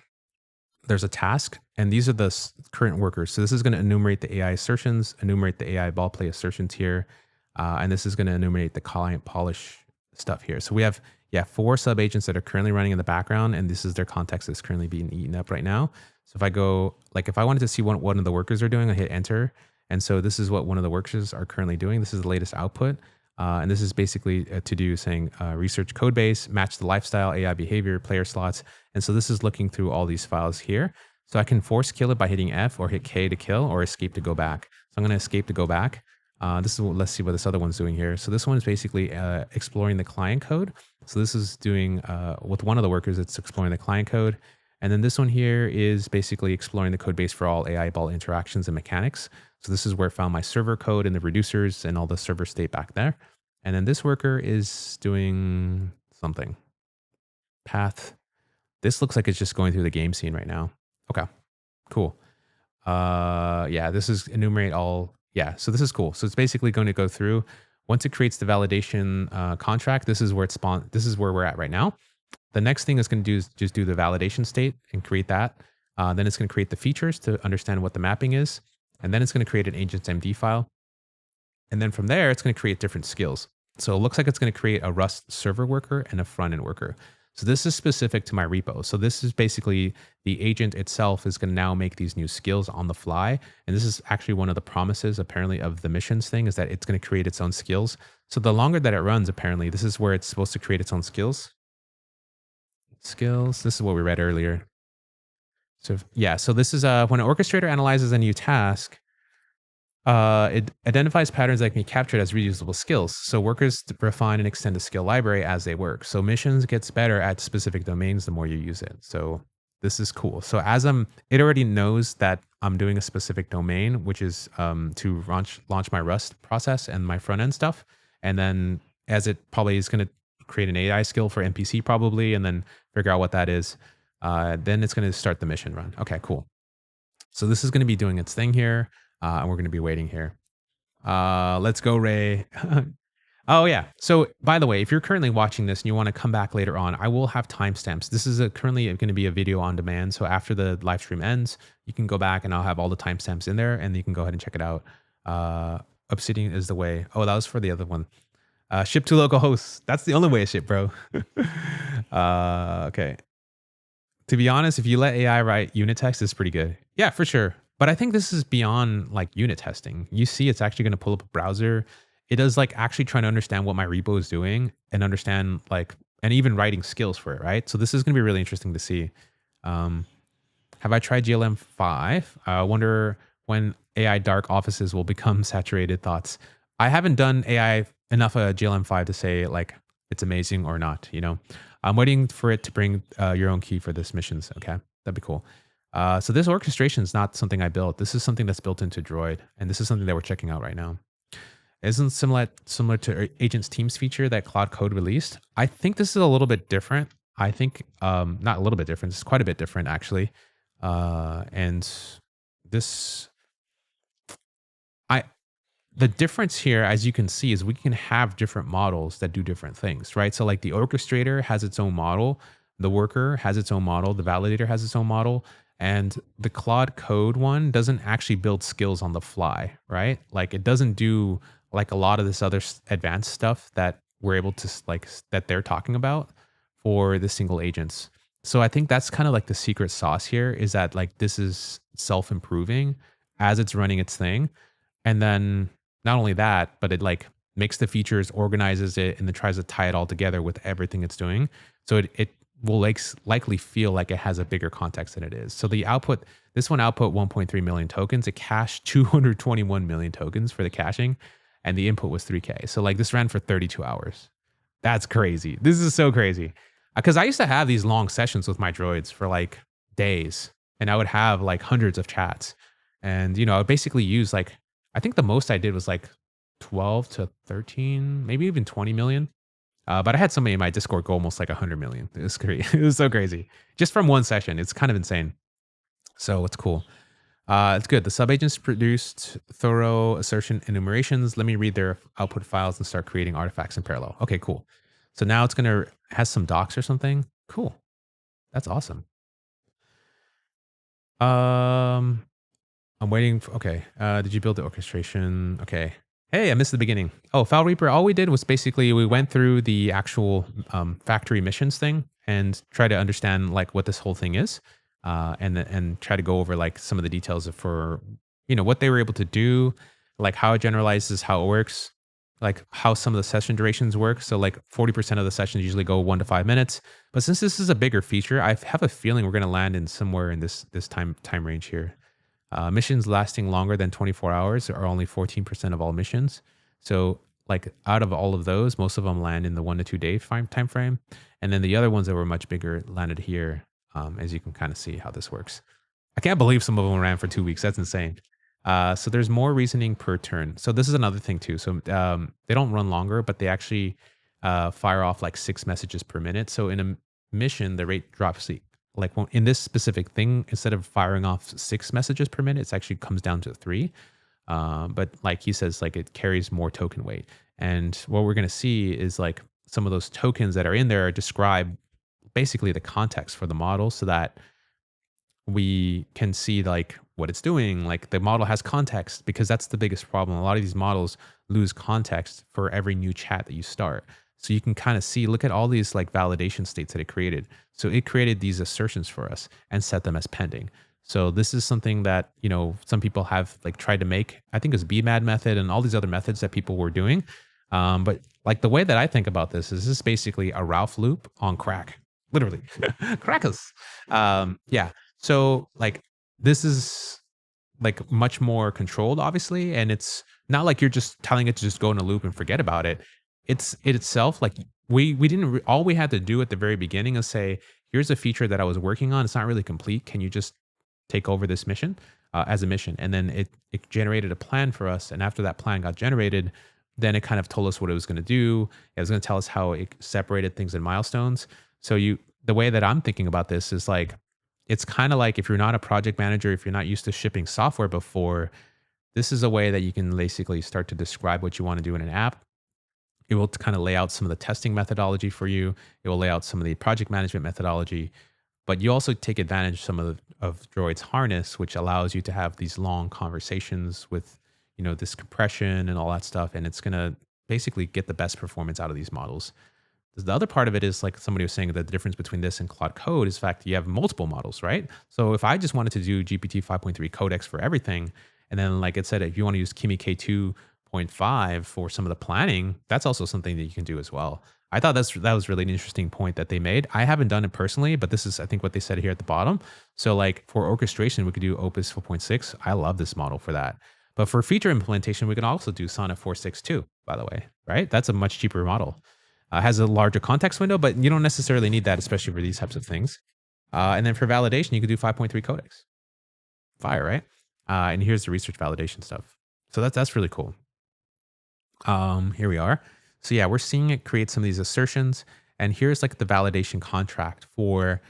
there's a task, and these are the current workers. So this is going to enumerate the AI assertions, enumerate the AI ball play assertions here, and this is going to enumerate the client polish stuff here. So we have, 4 sub-agents that are currently running in the background, and this is their context that's currently being eaten up right now. So if I go, like if I wanted to see what one of the workers are doing, I hit enter. And so this is what one of the workers are currently doing. This is the latest output. And this is basically to do saying research code base, match the lifestyle, AI behavior, player slots. And so this is looking through all these files here. So I can force kill it by hitting F or hit K to kill or escape to go back. So I'm going to escape to go back. This is let's see what this other one's doing here. So this one is basically exploring the client code. So this is doing with one of the workers, it's exploring the client code. And then this one here is basically exploring the code base for all AI ball interactions and mechanics. So this is where I found my server code and the reducers and all the server state back there. And then this worker is doing something. Path. This looks like it's just going through the game scene right now. Okay, cool. Yeah, this is enumerate all. Yeah, so this is cool. So it's basically going to go through. Once it creates the validation contract, this is where it spawn. This is where we're at right now. The next thing it's going to do is just do the validation state and create that. Then it's going to create the features to understand what the mapping is. And then it's going to create an agents MD file. And then from there, it's going to create different skills. So it looks like it's going to create a Rust server worker and a front-end worker. So this is specific to my repo. So this is basically the agent itself is going to now make these new skills on the fly. And this is actually one of the promises apparently of the missions thing is that it's going to create its own skills. So the longer that it runs, apparently, this is where it's supposed to create its own skills. Skills. This is what we read earlier. So yeah, so this is when an orchestrator analyzes a new task, it identifies patterns that can be captured as reusable skills. So workers refine and extend the skill library as they work. So missions gets better at specific domains the more you use it. So this is cool. So as it already knows that I'm doing a specific domain, which is to launch my Rust process and my front end stuff. And then as it probably is going to create an AI skill for NPC probably, and then figure out what that is. Then it's going to start the mission run. Okay, cool. So this is going to be doing its thing here. And we're going to be waiting here. Let's go, Ray. Oh, yeah. So by the way, if you're currently watching this and you want to come back later on, I will have timestamps. This is currently going to be a video on demand. So after the live stream ends, you can go back and I'll have all the timestamps in there and you can go ahead and check it out. Obsidian is the way. Oh, that was for the other one. Ship to local hosts. That's the only way to ship, bro. Okay. To be honest, if you let AI write unit text, it's pretty good. Yeah, for sure. But I think this is beyond like unit testing. You see, it's actually going to pull up a browser. It does like actually trying to understand what my repo is doing and understand like, and even writing skills for it, right? So this is going to be really interesting to see. Have I tried GLM5? I wonder when AI dark offices will become saturated. Thoughts. I haven't done AI enough of GLM5 to say like it's amazing or not. I'm waiting for it to bring your own key for this missions. Okay, that'd be cool. So this orchestration is not something I built. This is something that's built into Droid, and this is something that we're checking out right now. Isn't similar to Agents Teams feature that Cloud Code released? I think this is a little bit different. I think not a little bit different. It's quite a bit different actually. And this, I the difference here, as you can see, is we can have different models that do different things, right? So like the orchestrator has its own model, the worker has its own model, the validator has its own model, and the Claude Code one doesn't actually build skills on the fly, right? Like it doesn't do like a lot of this other advanced stuff that we're able to that they're talking about for the single agents. So I think that's kind of like the secret sauce here is that like this is self-improving as it's running its thing. And then not only that, but it like makes the features, organizes it, and then tries to tie it all together with everything it's doing. So it will likely feel like it has a bigger context than it is. So the output, this one output 1.3 million tokens. It cached 221 million tokens for the caching, and the input was 3K. So like this ran for 32 hours. That's crazy. This is so crazy. Because I used to have these long sessions with my droids for like days, and I would have like hundreds of chats. And, I would basically use like, I think the most I did was like 12 to 13, maybe even 20 million. But I had somebody in my Discord go almost like 100 million. It was crazy. It was so crazy. Just from one session. It's kind of insane. So it's cool. It's good. The subagents produced thorough assertion enumerations. Let me read their output files and start creating artifacts in parallel. Okay, cool. So now it's going to has some docs or something. Cool. That's awesome. I'm waiting for, okay. Did you build the orchestration? Okay. Hey, I missed the beginning. Oh, File Reaper. All we did was basically we went through the actual factory missions thing and try to understand like what this whole thing is, and try to go over like some of the details for what they were able to do, like how it generalizes, how it works, like how some of the session durations work. So like 40% of the sessions usually go 1 to 5 minutes, but since this is a bigger feature, I have a feeling we're going to land in somewhere in this time range here. Missions lasting longer than 24 hours are only 14% of all missions. So like out of all of those, most of them land in the 1 to 2 day time frame. And then the other ones that were much bigger landed here, as you can kind of see how this works. I can't believe some of them ran for 2 weeks. That's insane. So there's more reasoning per turn. So this is another thing too. So they don't run longer, but they actually fire off like 6 messages per minute. So in a mission, the rate drops like in this specific thing, instead of firing off 6 messages per minute, it actually comes down to 3. But like he says, like it carries more token weight. And what we're going to see is like some of those tokens that are in there describe basically the context for the model so that we can see like what it's doing. Like the model has context, because that's the biggest problem. A lot of these models lose context for every new chat that you start. So you can kind of see, look at all these like validation states that it created. So it created these assertions for us and set them as pending. So this is something that, some people have like tried to make. I think it's BMAD method and all these other methods that people were doing. But like the way that I think about this is basically a Ralph loop on crack, literally crackers. Yeah. So like this is like much more controlled, obviously. And it's not like you're just telling it to just go in a loop and forget about it. It itself, like we didn't, all we had to do at the very beginning is say, here's a feature that I was working on. It's not really complete. Can you just take over this mission as a mission? And then it generated a plan for us. And after that plan got generated, then it kind of told us what it was going to do. It was going to tell us how it separated things in milestones. So the way that I'm thinking about this is like, it's kind of like if you're not a project manager, if you're not used to shipping software before, this is a way that you can basically start to describe what you want to do in an app. It will kind of lay out some of the testing methodology for you. It will lay out some of the project management methodology, but you also take advantage of Droid's harness, which allows you to have these long conversations with, this compression and all that stuff. And it's going to basically get the best performance out of these models. The other part of it is like somebody was saying that the difference between this and Claude Code is the fact that you have multiple models, right? So if I just wanted to do GPT 5.3 codex for everything, and then like it said, if you want to use Kimi K2.5 for some of the planning, that's also something that you can do as well. I thought that was really an interesting point that they made. I haven't done it personally, but this is I think what they said here at the bottom. So like for orchestration, we could do Opus 4.6. I love this model for that. But for feature implementation, we can also do Sonnet 4.6 too, by the way, right? That's a much cheaper model. Has a larger context window, but you don't necessarily need that, especially for these types of things. And then for validation, you could do 5.3 codecs. Fire, right? And here's the research validation stuff. So that's really cool. Here we are. So yeah, we're seeing it create some of these assertions. And here's like the validation contract for,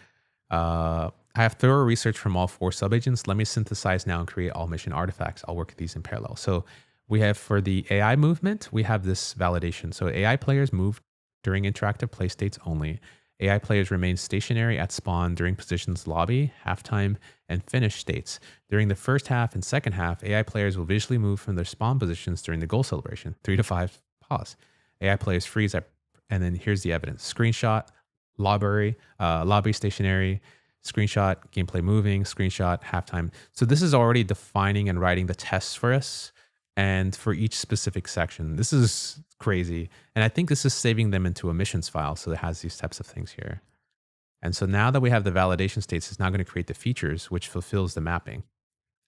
I have thorough research from all 4 subagents. Let me synthesize now and create all mission artifacts. I'll work these in parallel. So we have for the AI movement, we have this validation. So AI players move during interactive play states only. AI players remain stationary at spawn during positions lobby, halftime, and finish states. During the first half and second half, AI players will visually move from their spawn positions during the goal celebration, 3 to 5 pause. AI players freeze at, and then here's the evidence. Screenshot, lobby stationary, screenshot, gameplay moving, screenshot, halftime. So this is already defining and writing the tests for us and for each specific section. This is crazy. And I think this is saving them into a missions file. So it has these types of things here. And so now that we have the validation states, it's now going to create the features, which fulfills the mapping.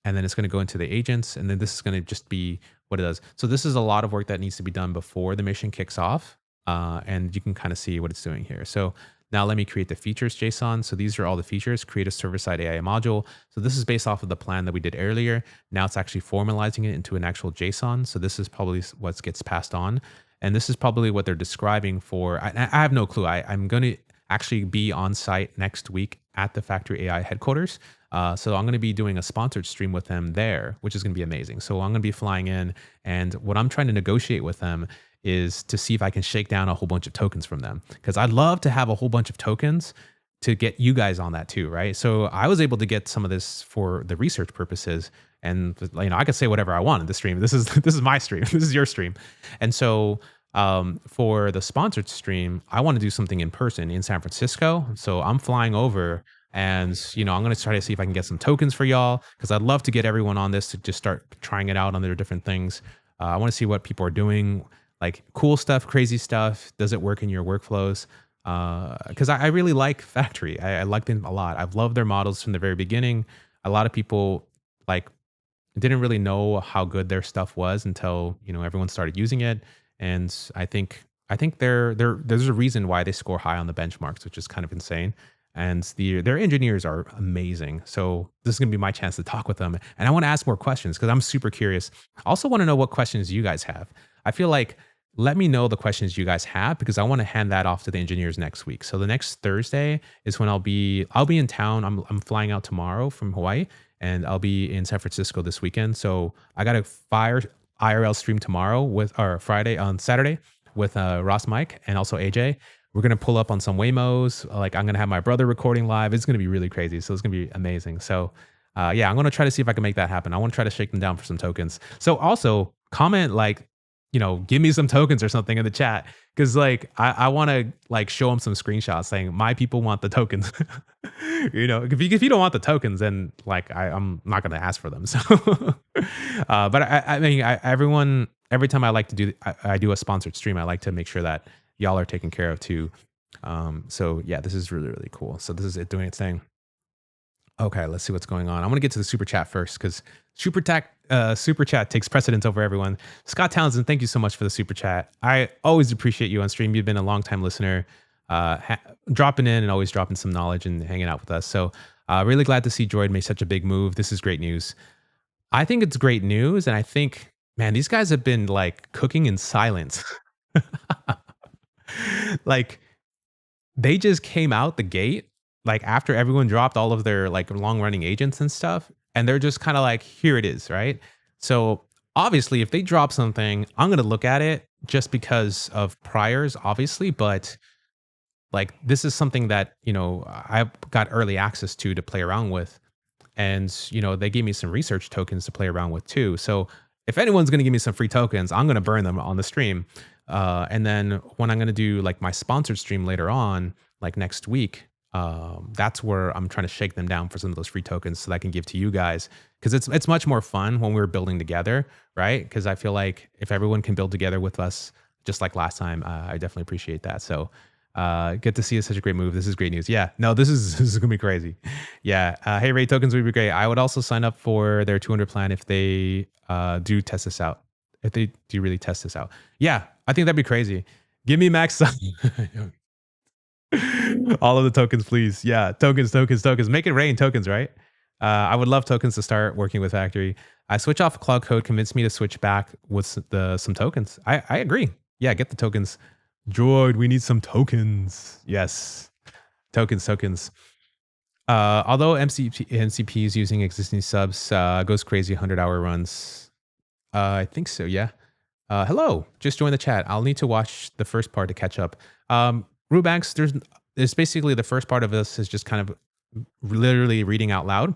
And then it's going to go into the agents. And then this is going to just be what it does. So this is a lot of work that needs to be done before the mission kicks off. And you can kind of see what it's doing here. So now let me create the features JSON. So these are all the features, create a server-side AI module. So this is based off of the plan that we did earlier. Now it's actually formalizing it into an actual JSON. So this is probably what gets passed on. And this is probably what they're describing for, I have no clue. I'm going to actually be on site next week at the Factory AI headquarters. So I'm going to be doing a sponsored stream with them there, which is going to be amazing. So I'm going to be flying in, and what I'm trying to negotiate with them is to see if I can shake down a whole bunch of tokens from them, because I'd love to have a whole bunch of tokens to get you guys on that too, right? So I was able to get some of this for the research purposes, and I could say whatever I want in the stream. This is my stream. This is your stream, and so for the sponsored stream, I want to do something in person in San Francisco. So I'm flying over, and I'm going to try to see if I can get some tokens for y'all, because I'd love to get everyone on this to just start trying it out on their different things. I want to see what people are doing, like cool stuff, crazy stuff. Does it work in your workflows? Because I really like Factory. I like them a lot. I've loved their models from the very beginning. A lot of people didn't really know how good their stuff was until everyone started using it. And I think there's a reason why they score high on the benchmarks, which is kind of insane. And their engineers are amazing. So this is going to be my chance to talk with them. And I want to ask more questions because I'm super curious. I also want to know what questions you guys have. I feel like, let me know the questions you guys have, because I want to hand that off to the engineers next week. So the next Thursday is when I'll be in town. I'm flying out tomorrow from Hawaii, and I'll be in San Francisco this weekend. So I got a fire IRL stream tomorrow on Saturday with Ross Mike and also AJ. We're going to pull up on some Waymos. I'm going to have my brother recording live. It's going to be really crazy. So it's going to be amazing. So I'm going to try to see if I can make that happen. I want to try to shake them down for some tokens. So also comment give me some tokens or something in the chat. Cause I want to show them some screenshots saying my people want the tokens. If you don't want the tokens, then I'm not going to ask for them. So, but I mean, everyone, every time I do a sponsored stream, I like to make sure that y'all are taken care of too. So yeah, this is really, really cool. So this is it doing its thing. Okay, let's see what's going on. I want to get to the super chat first, because super chat takes precedence over everyone. Scott Townsend, thank you so much for the super chat. I always appreciate you on stream. You've been a longtime listener, dropping in and always dropping some knowledge and hanging out with us. So really glad to see Droid make such a big move. This is great news. I think it's great news, and I think, man, these guys have been cooking in silence. They just came out the gate after everyone dropped all of their long running agents and stuff, and they're just kind of here it is, right? So obviously if they drop something, I'm going to look at it just because of priors, obviously, but this is something that, I've got early access to play around with. And, they gave me some research tokens to play around with too. So if anyone's going to give me some free tokens, I'm going to burn them on the stream. And then when I'm going to do my sponsored stream later on, next week, that's where I'm trying to shake them down for some of those free tokens so that I can give to you guys. Because it's much more fun when we're building together, right? Because I feel like if everyone can build together with us just like last time. I definitely appreciate that. So good to see such a great move. This is great news. Yeah, no, this is this is gonna be crazy. Yeah. Hey, Ray tokens would be great. I would also sign up for their 200 plan if they do test this out. If they do really test this out. Yeah, I think that'd be crazy. Give me max. All of the tokens, please. Yeah, tokens, tokens, tokens. Make it rain tokens, right? I would love tokens to start working with Factory. I switch off cloud code convinced me to switch back with some tokens. I agree. Yeah, get the tokens. Droid, we need some tokens. Yes, tokens, tokens. Although MCP is using existing subs, goes crazy 100-hour runs. I think so, yeah. Hello, just join the chat. I'll need to watch the first part to catch up. Rubanks, there's basically the first part of this is just kind of literally reading out loud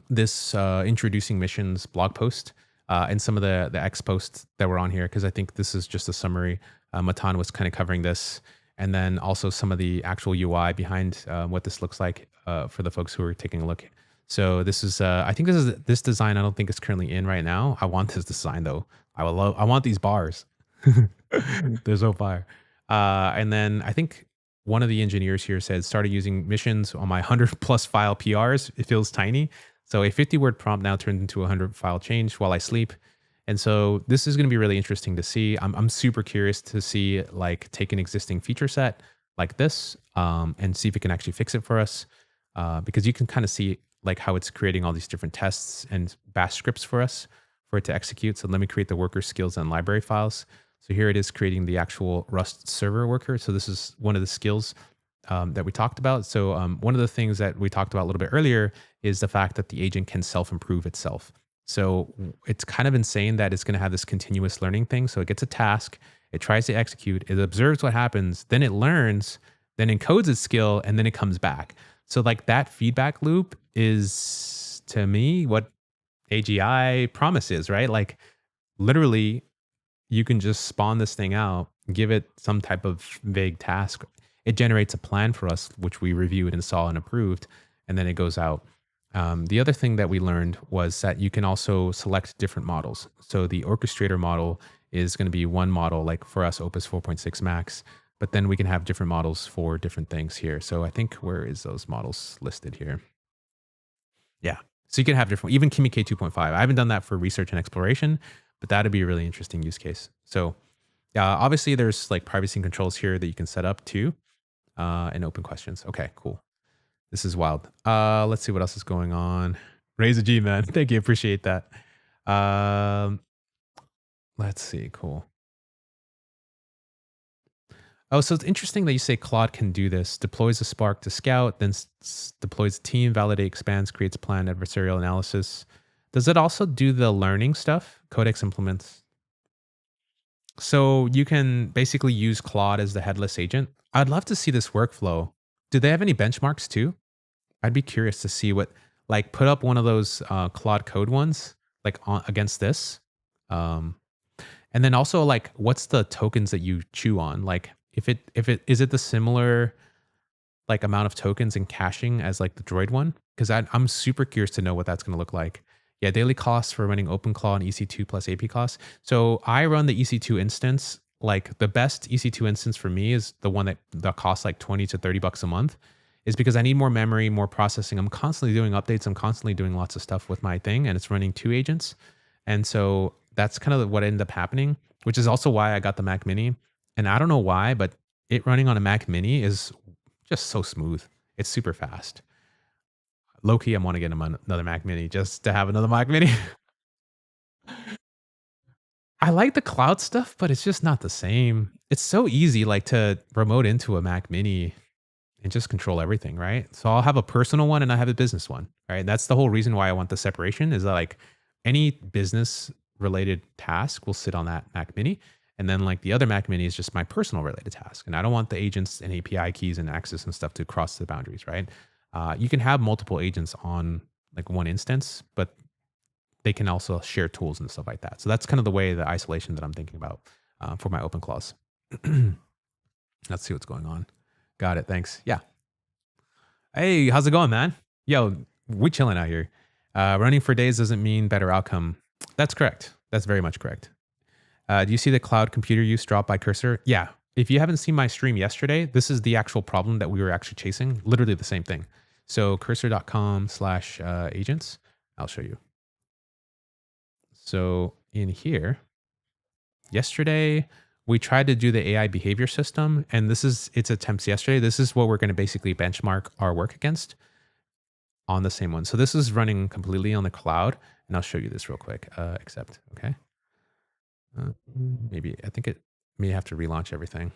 this introducing missions blog post and some of the X posts that were on here, because I think this is just a summary. Matan was kind of covering this, and then also some of the actual UI behind what this looks like for the folks who are taking a look. So this is, I think this design. I don't think it's currently in right now. I want this design though. I want these bars. They're so fire. And then I think one of the engineers here said, started using missions on my 100 plus file PRs. It feels tiny. So a 50 word prompt now turned into a 100 file change while I sleep. And so this is going to be really interesting to see. I'm super curious to see, like, take an existing feature set like this and see if it can actually fix it for us. Because you can kind of see like how it's creating all these different tests and bash scripts for us for it to execute. So let me create the worker skills and library files. So here it is creating the actual Rust server worker. So this is one of the skills that we talked about. So one of the things that we talked about a little bit earlier is the fact that the agent can self-improve itself. So it's kind of insane that it's going to have this continuous learning thing. So it gets a task, it tries to execute, it observes what happens, then it learns, then encodes its skill, and then it comes back. So like that feedback loop is, to me, what AGI promises, right? Like literally you can just spawn this thing out, give it some type of vague task. It generates a plan for us, which we reviewed and saw and approved, and then it goes out. The other thing that we learned was that you can also select different models. So the orchestrator model is going to be one model, like for us, Opus 4.6 Max, but then we can have different models for different things here. So I think, where is those models listed here? Yeah. So you can have different, even Kimi K 2.5. I haven't done that for research and exploration, but that'd be a really interesting use case. So obviously there's like privacy controls here that you can set up too, and open questions. Okay, cool. This is wild. Let's see what else is going on. Raise a G, man. Thank you. Appreciate that. Let's see. Cool. Oh, so it's interesting that you say Claude can do this. Deploys a Spark to scout, then deploys a team, validate, expands, creates a plan, adversarial analysis. Does it also do the learning stuff? Codex implements. So you can basically use Claude as the headless agent. I'd love to see this workflow. Do they have any benchmarks too? I'd be curious to see what, like, put up one of those Claude code ones, like against this. And then also, like, what's the tokens that you chew on? Like, if it is it the similar like amount of tokens and caching as like the Droid one? Because I'm super curious to know what that's going to look like. Yeah, daily costs for running OpenClaw and EC2 plus AP costs. So I run the EC2 instance. Like the best EC2 instance for me is the one that costs like 20 to 30 bucks a month, is because I need more memory, more processing. I'm constantly doing updates. I'm constantly doing lots of stuff with my thing, and it's running 2 agents. And so that's kind of what ended up happening, which is also why I got the Mac Mini. And I don't know why, but it running on a Mac Mini is just so smooth. It's super fast. Low key, I want to get another Mac Mini just to have another Mac Mini. I like the cloud stuff, but it's just not the same. It's so easy, like, to remote into a Mac Mini and just control everything, right? So I'll have a personal one and I have a business one, right? That's the whole reason why I want the separation, is that like any business related task will sit on that Mac Mini. And then like the other Mac Mini is just my personal related task. And I don't want the agents and API keys and access and stuff to cross the boundaries, right? You can have multiple agents on like one instance, but they can also share tools and stuff like that. So that's kind of the way, the isolation that I'm thinking about for my open clause. Let's see what's going on. Got it. Thanks. Yeah. Hey, how's it going, man? Yo, we chilling out here. Running for days doesn't mean better outcome. That's correct. That's very much correct. Do you see the cloud computer use drop by cursor? Yeah. If you haven't seen my stream yesterday, this is the actual problem that we were actually chasing. Literally the same thing. So cursor.com/agents. I'll show you. So in here, yesterday, we tried to do the AI behavior system, and this is its attempts yesterday. This is what we're going to basically benchmark our work against on the same one. So this is running completely on the cloud, and I'll show you this real quick. Accept, okay? Maybe, I think it may have to relaunch everything.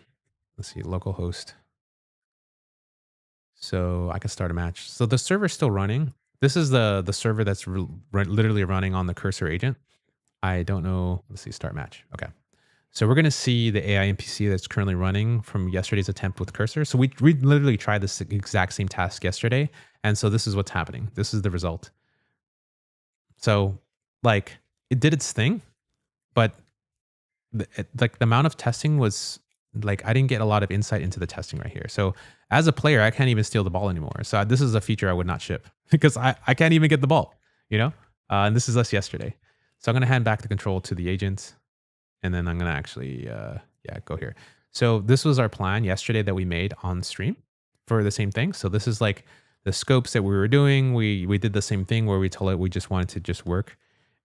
Let's see, localhost. So I can start a match. So the server's still running. This is the server that's literally running on the cursor agent. I don't know. Let's see, start match. Okay. So we're going to see the AI NPC that's currently running from yesterday's attempt with cursor. So we literally tried this exact same task yesterday. And so this is what's happening. This is the result. So like it did its thing, but like the amount of testing was like, I didn't get a lot of insight into the testing right here. So as a player, I can't even steal the ball anymore. So this is a feature I would not ship because I can't even get the ball, you know? And this is us yesterday. So I'm going to hand back the control to the agent. And then I'm going to actually, go here. So this was our plan yesterday that we made on stream for the same thing. So this is like the scopes that we were doing. We did the same thing where we told it we just wanted to just work.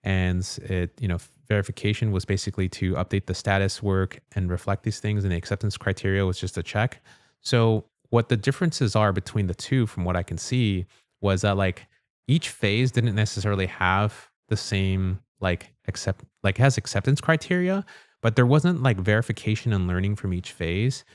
And it, verification was basically to update the status work and reflect these things. And the acceptance criteria was just a check. So what the differences are between the two, from what I can see, was that like each phase didn't necessarily have the same it has acceptance criteria, but there wasn't like verification and learning from each phase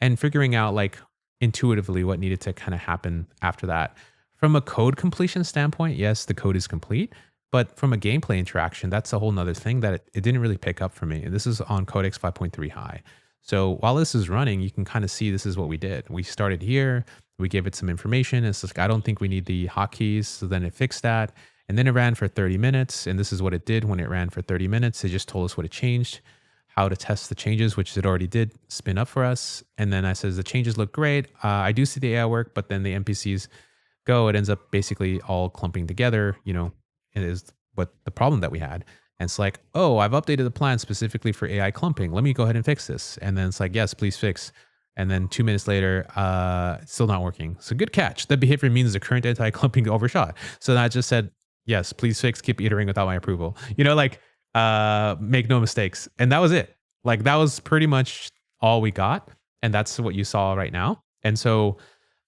and figuring out like intuitively what needed to kind of happen after that. From a code completion standpoint, yes, the code is complete, but from a gameplay interaction, that's a whole nother thing that it didn't really pick up for me. And this is on Codex 5.3 high. So while this is running, you can kind of see this is what we did. We started here, we gave it some information. It's like, I don't think we need the hotkeys. So then it fixed that. And then it ran for 30 minutes. And this is what it did when it ran for 30 minutes. It just told us what it changed, how to test the changes, which it already did spin up for us. And then I says, the changes look great. I do see the AI work, but then the NPCs go, it ends up basically all clumping together. It is what the problem that we had. And it's like, oh, I've updated the plan specifically for AI clumping. Let me go ahead and fix this. And then it's like, yes, please fix. And then 2 minutes later, it's still not working. So good catch. The behavior means the current anti-clumping overshot. So then I just said, yes, please fix, keep iterating without my approval. Make no mistakes. And that was it. Like that was pretty much all we got. And that's what you saw right now. And so,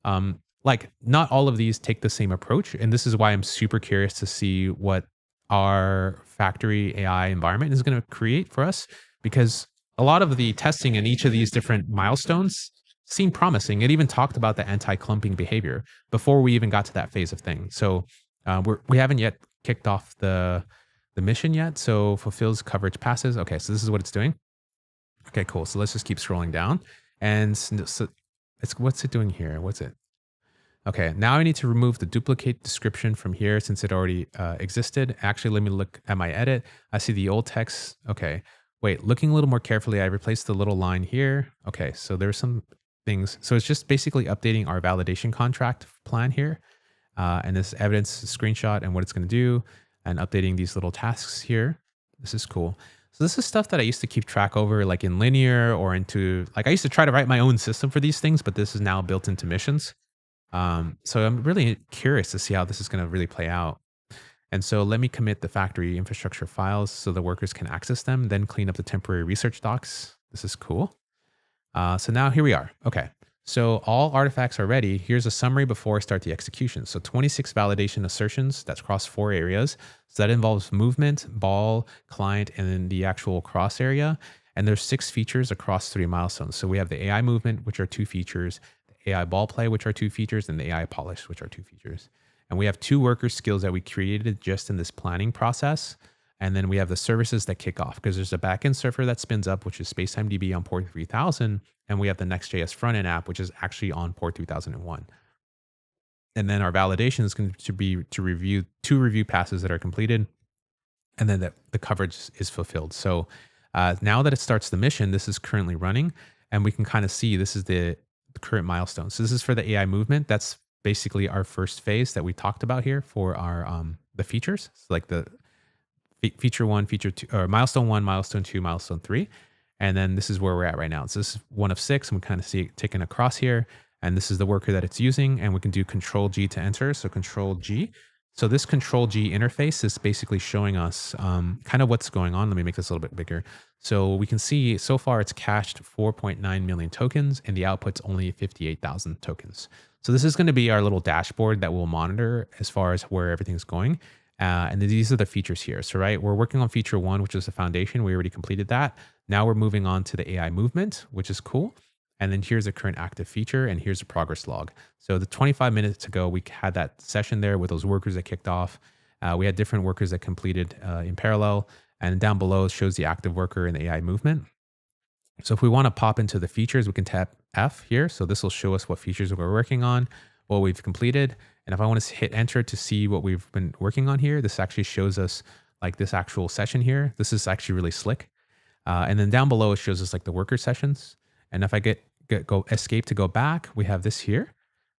not all of these take the same approach. And this is why I'm super curious to see what our factory AI environment is going to create for us, because a lot of the testing in each of these different milestones seemed promising. It even talked about the anti-clumping behavior before we even got to that phase of thing. So we haven't yet kicked off the mission yet. So fulfills coverage passes. Okay, so this is what it's doing. Okay, cool. So let's just keep scrolling down. And so what's it doing here? What's it? Okay, now I need to remove the duplicate description from here since it already existed. Actually, let me look at my edit. I see the old text. Okay, wait, looking a little more carefully, I replaced the little line here. Okay, so there's some things. So it's just basically updating our validation contract plan here. And this evidence screenshot and what it's going to do, and updating these little tasks here. This is cool. So this is stuff that I used to keep track over like in linear or into, like I used to try to write my own system for these things, but this is now built into missions. So I'm really curious to see how this is going to really play out. And so let me commit the factory infrastructure files so the workers can access them, then clean up the temporary research docs. This is cool. So now here we are. Okay. So all artifacts are ready. Here's a summary before I start the execution. So 26 validation assertions, that's across 4 areas. So that involves movement, ball, client, and then the actual cross area. And there's 6 features across 3 milestones. So we have the AI movement, which are 2 features, the AI ball play, which are 2 features, and the AI polish, which are 2 features. And we have 2 worker skills that we created just in this planning process. And then we have the services that kick off, because there's a backend server that spins up, which is SpaceTimeDB on port 3000. And we have the Next.js frontend app, which is actually on port 2001. And then our validation is going to be to review 2 review passes that are completed. And then the coverage is fulfilled. So now that it starts the mission, this is currently running. And we can kind of see this is the current milestone. So this is for the AI movement. That's basically our first phase that we talked about here for our the features. So like feature one, feature two, or milestone one, milestone two, milestone three. And then this is where we're at right now. So this is one of six. And we kind of see it ticking across here. And this is the worker that it's using. And we can do Control G to enter. So Control G. So this Control G interface is basically showing us kind of what's going on. Let me make this a little bit bigger. So we can see so far it's cached 4.9 million tokens and the output's only 58,000 tokens. So this is going to be our little dashboard that we'll monitor as far as where everything's going. And these are the features here. So, right, we're working on feature one, which is the foundation. We already completed that. Now we're moving on to the AI movement, which is cool. And then here's a current active feature, and here's a progress log. So the 25 minutes ago, we had that session there with those workers that kicked off. We had different workers that completed in parallel. And down below, it shows the active worker and the AI movement. So if we want to pop into the features, we can tap F here. So this will show us what features we're working on, what we've completed. And if I want to hit enter to see what we've been working on here, this actually shows us like this actual session here. This is actually really slick. And then down below, it shows us like the worker sessions. And if I go escape to go back, we have this here.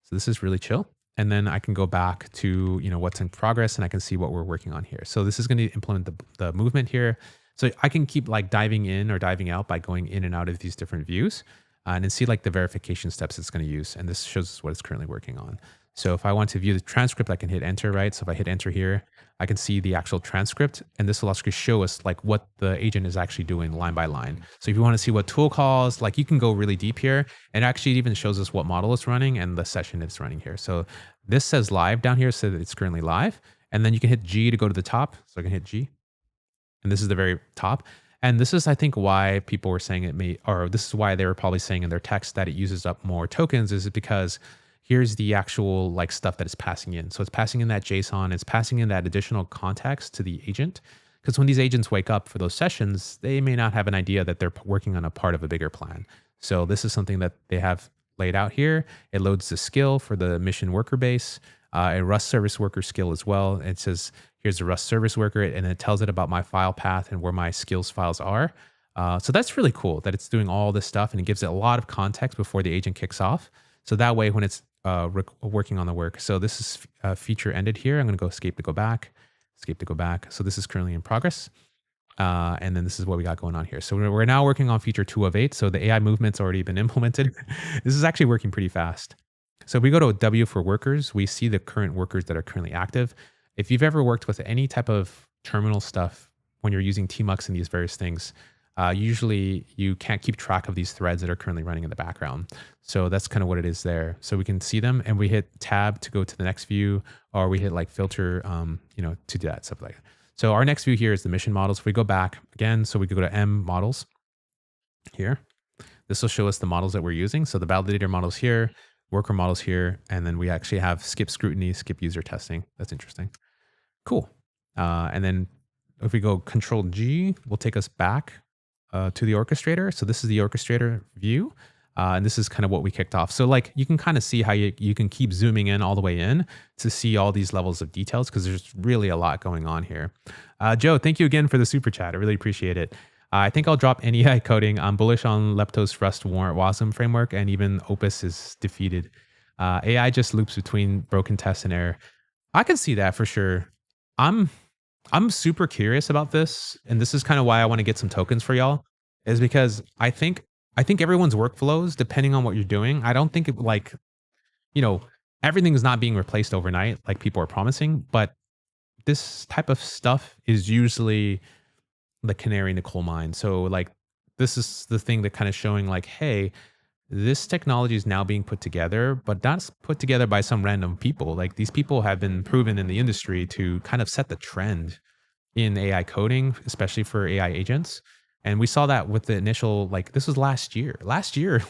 So this is really chill. And then I can go back to, what's in progress and I can see what we're working on here. So this is going to implement the movement here. So I can keep like diving in or diving out by going in and out of these different views and then see like the verification steps it's going to use. And this shows us what it's currently working on. So if I want to view the transcript, I can hit enter, right? So if I hit enter here, I can see the actual transcript, and this will actually show us like what the agent is actually doing line by line. So if you want to see what tool calls, like you can go really deep here, and actually even shows us what model it's running and the session it's running here. So this says live down here, so that it's currently live. And then you can hit G to go to the top. So I can hit G, and this is the very top. And this is, I think, why people were saying it may, or this is why they were probably saying in their text that it uses up more tokens, is because here's the actual like stuff that it's passing in. So it's passing in that JSON, it's passing in that additional context to the agent. Because when these agents wake up for those sessions, they may not have an idea that they're working on a part of a bigger plan. So this is something that they have laid out here. It loads the skill for the mission worker base, a Rust service worker skill as well. It says, here's the Rust service worker, and it tells it about my file path and where my skills files are. So that's really cool that it's doing all this stuff, and it gives it a lot of context before the agent kicks off. So that way, when it's working on the work. So this is feature ended here. I'm going to go escape to go back, escape to go back. So this is currently in progress. And then this is what we got going on here. So we're now working on feature 2 of 8. So the AI movement's already been implemented. This is actually working pretty fast. So if we go to W for workers, we see the current workers that are currently active. If you've ever worked with any type of terminal stuff when you're using tmux and these various things, usually you can't keep track of these threads that are currently running in the background. So that's kind of what it is there. So we can see them, and we hit tab to go to the next view, or we hit like filter, to do that, stuff like that. So our next view here is the mission models. If we go back again, so we could go to M models here. This will show us the models that we're using. So the validator models here, worker models here, and then we actually have skip scrutiny, skip user testing. That's interesting. Cool. And then if we go Control G, will take us back to the orchestrator. So this is the orchestrator view. And this is kind of what we kicked off. So like you can kind of see how you can keep zooming in all the way in to see all these levels of details, because there's really a lot going on here. Joe, thank you again for the super chat. I really appreciate it. I think I'll drop any AI coding. I'm bullish on Lepto's Rust WASM framework, and even Opus is defeated. AI just loops between broken tests and error. I can see that for sure. I'm super curious about this, and this is kind of why I want to get some tokens for y'all, is because I think everyone's workflows, depending on what you're doing, I don't think everything is not being replaced overnight like people are promising, but this type of stuff is usually the canary in the coal mine. So like this is the thing that kind of showing like, hey, this technology is now being put together, but not put together by some random people. Like these people have been proven in the industry to kind of set the trend in AI coding, especially for AI agents. And we saw that with the initial, like this was last year,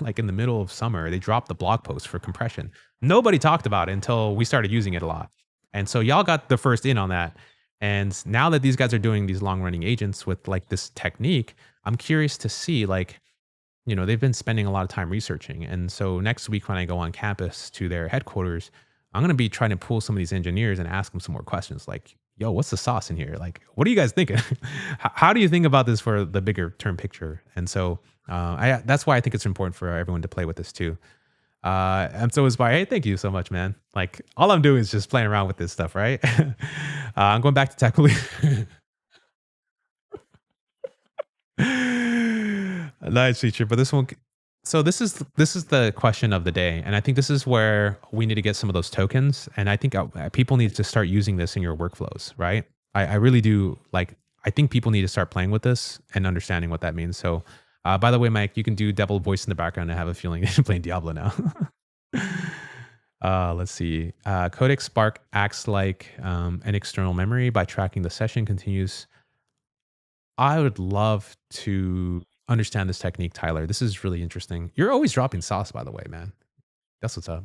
like in the middle of summer, they dropped the blog post for compression. Nobody talked about it until we started using it a lot. And so y'all got the first in on that. And now that these guys are doing these long running agents with like this technique, I'm curious to see like, they've been spending a lot of time researching. And so next week when I go on campus to their headquarters, I'm going to be trying to pull some of these engineers and ask them some more questions like, yo, what's the sauce in here? Like, what are you guys thinking? How do you think about this for the bigger term picture? And so that's why I think it's important for everyone to play with this too. And so is why, hey, thank you so much, man. Like all I'm doing is just playing around with this stuff, right? I'm going back to tech. Nice feature, but this one. So this is the question of the day, and I think this is where we need to get some of those tokens, and I think people need to start using this in your workflows, right? I really do like. I think people need to start playing with this and understanding what that means. So, by the way, Mike, you can do devil voice in the background. I have a feeling you're playing Diablo now. Let's see. Codex Spark acts like an external memory by tracking the session continues. I would love to understand this technique, Tyler. This is really interesting. You're always dropping sauce, by the way, man. That's what's up.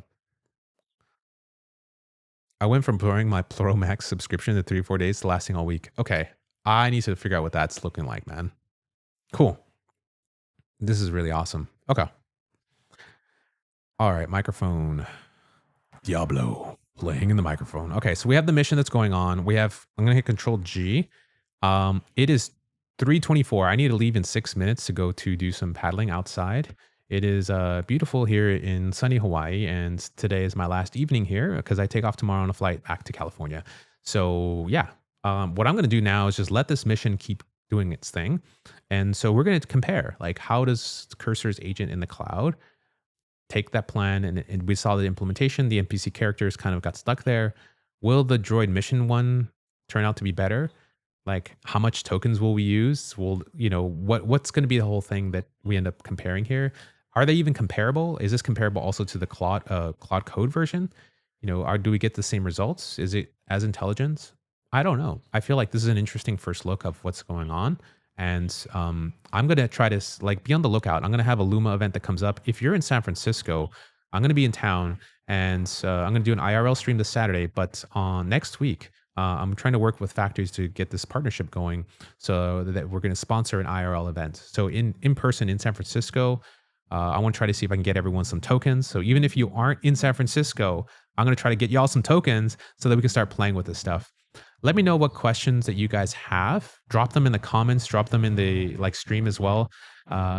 I went from blurring my Pro Max subscription to 3 or 4 days to lasting all week. Okay. I need to figure out what that's looking like, man. Cool. This is really awesome. Okay. All right. Microphone. Diablo. Playing in the microphone. Okay. So we have the mission that's going on. I'm going to hit Control G. It is 3:24. I need to leave in 6 minutes to go to do some paddling outside. It is beautiful here in sunny Hawaii, and today is my last evening here because I take off tomorrow on a flight back to California. So yeah, what I'm going to do now is just let this mission keep doing its thing, and so we're going to compare like how does Cursor's agent in the cloud take that plan, and we saw the implementation. The NPC characters kind of got stuck there. Will the droid mission one turn out to be better? Like how much tokens will we use? Will what's going to be the whole thing that we end up comparing here? Are they even comparable? Is this comparable also to the Claude Code version? Do we get the same results? Is it as intelligent? I don't know. I feel like this is an interesting first look of what's going on, and I'm gonna try to like be on the lookout. I'm gonna have a Luma event that comes up. If you're in San Francisco, I'm gonna be in town, and I'm gonna do an IRL stream this Saturday. But on next week, I'm trying to work with factories to get this partnership going so that we're going to sponsor an IRL event. So in person in San Francisco, I want to try to see if I can get everyone some tokens. So even if you aren't in San Francisco, I'm going to try to get y'all some tokens so that we can start playing with this stuff. Let me know what questions that you guys have. Drop them in the comments, drop them in the stream as well.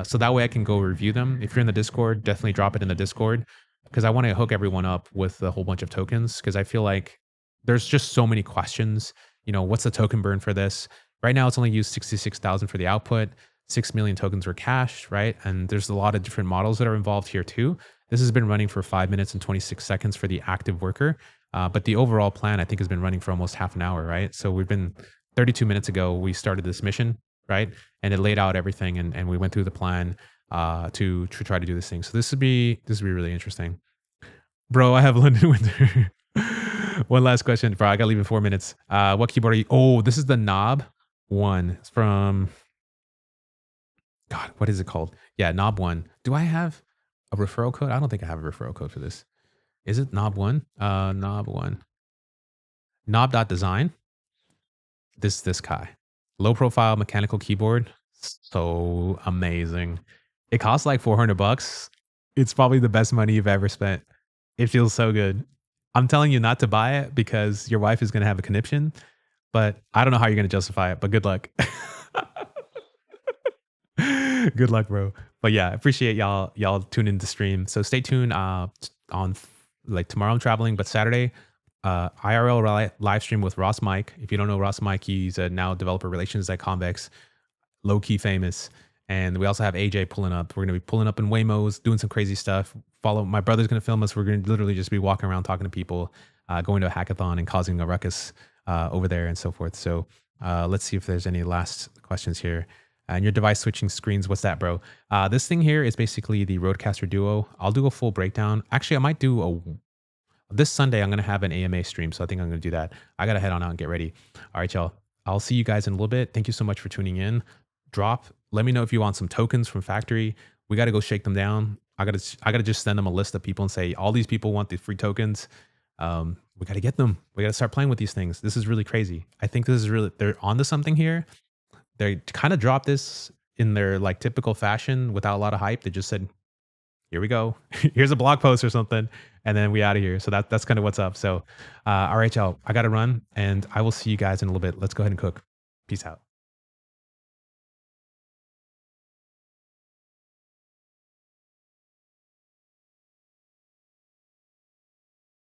So that way I can go review them. If you're in the Discord, definitely drop it in the Discord because I want to hook everyone up with a whole bunch of tokens because I feel like there's just so many questions. What's the token burn for this? Right now, it's only used 66,000 for the output. 6 million tokens were cached, right? And there's a lot of different models that are involved here too. This has been running for 5 minutes and 26 seconds for the active worker. But the overall plan, I think, has been running for almost half an hour, right? So we've been 32 minutes ago, we started this mission, right? And it laid out everything and we went through the plan to try to do this thing. So this would be really interesting. Bro, I have London Winter. One last question, bro. I gotta leave in 4 minutes. What keyboard are you? Oh, this is the knob one. It's from God. What is it called? Yeah, knob one. Do I have a referral code? I don't think I have a referral code for this. Is it knob one? Knob one. Knob.design. This guy. Low profile mechanical keyboard. So amazing. It costs like $400. It's probably the best money you've ever spent. It feels so good. I'm telling you not to buy it because your wife is going to have a conniption, but I don't know how you're going to justify it, but good luck. Good luck, bro. But yeah, appreciate y'all tuning in to stream. So stay tuned on tomorrow I'm traveling, but Saturday, IRL live stream with Ross Mike. If you don't know Ross Mike, he's now developer relations at Convex, low key famous. And we also have AJ pulling up. We're going to be pulling up in Waymos, doing some crazy stuff. My brother's going to film us. We're going to literally just be walking around talking to people, going to a hackathon and causing a ruckus over there and so forth. So let's see if there's any last questions here. And your device switching screens, what's that, bro? This thing here is basically the Rodecaster Duo. I'll do a full breakdown. Actually, I might do this Sunday, I'm going to have an AMA stream. So I think I'm going to do that. I got to head on out and get ready. All right, y'all. I'll see you guys in a little bit. Thank you so much for tuning in. Let me know if you want some tokens from factory. We got to go shake them down. I got to just send them a list of people and say, all these people want the free tokens. We got to get them. We got to start playing with these things. This is really crazy. I think this is really, they're onto something here. They kind of dropped this in their typical fashion without a lot of hype. They just said, here we go. Here's a blog post or something. And then we out of here. So that's kind of what's up. So, all right, y'all, I got to run and I will see you guys in a little bit. Let's go ahead and cook. Peace out.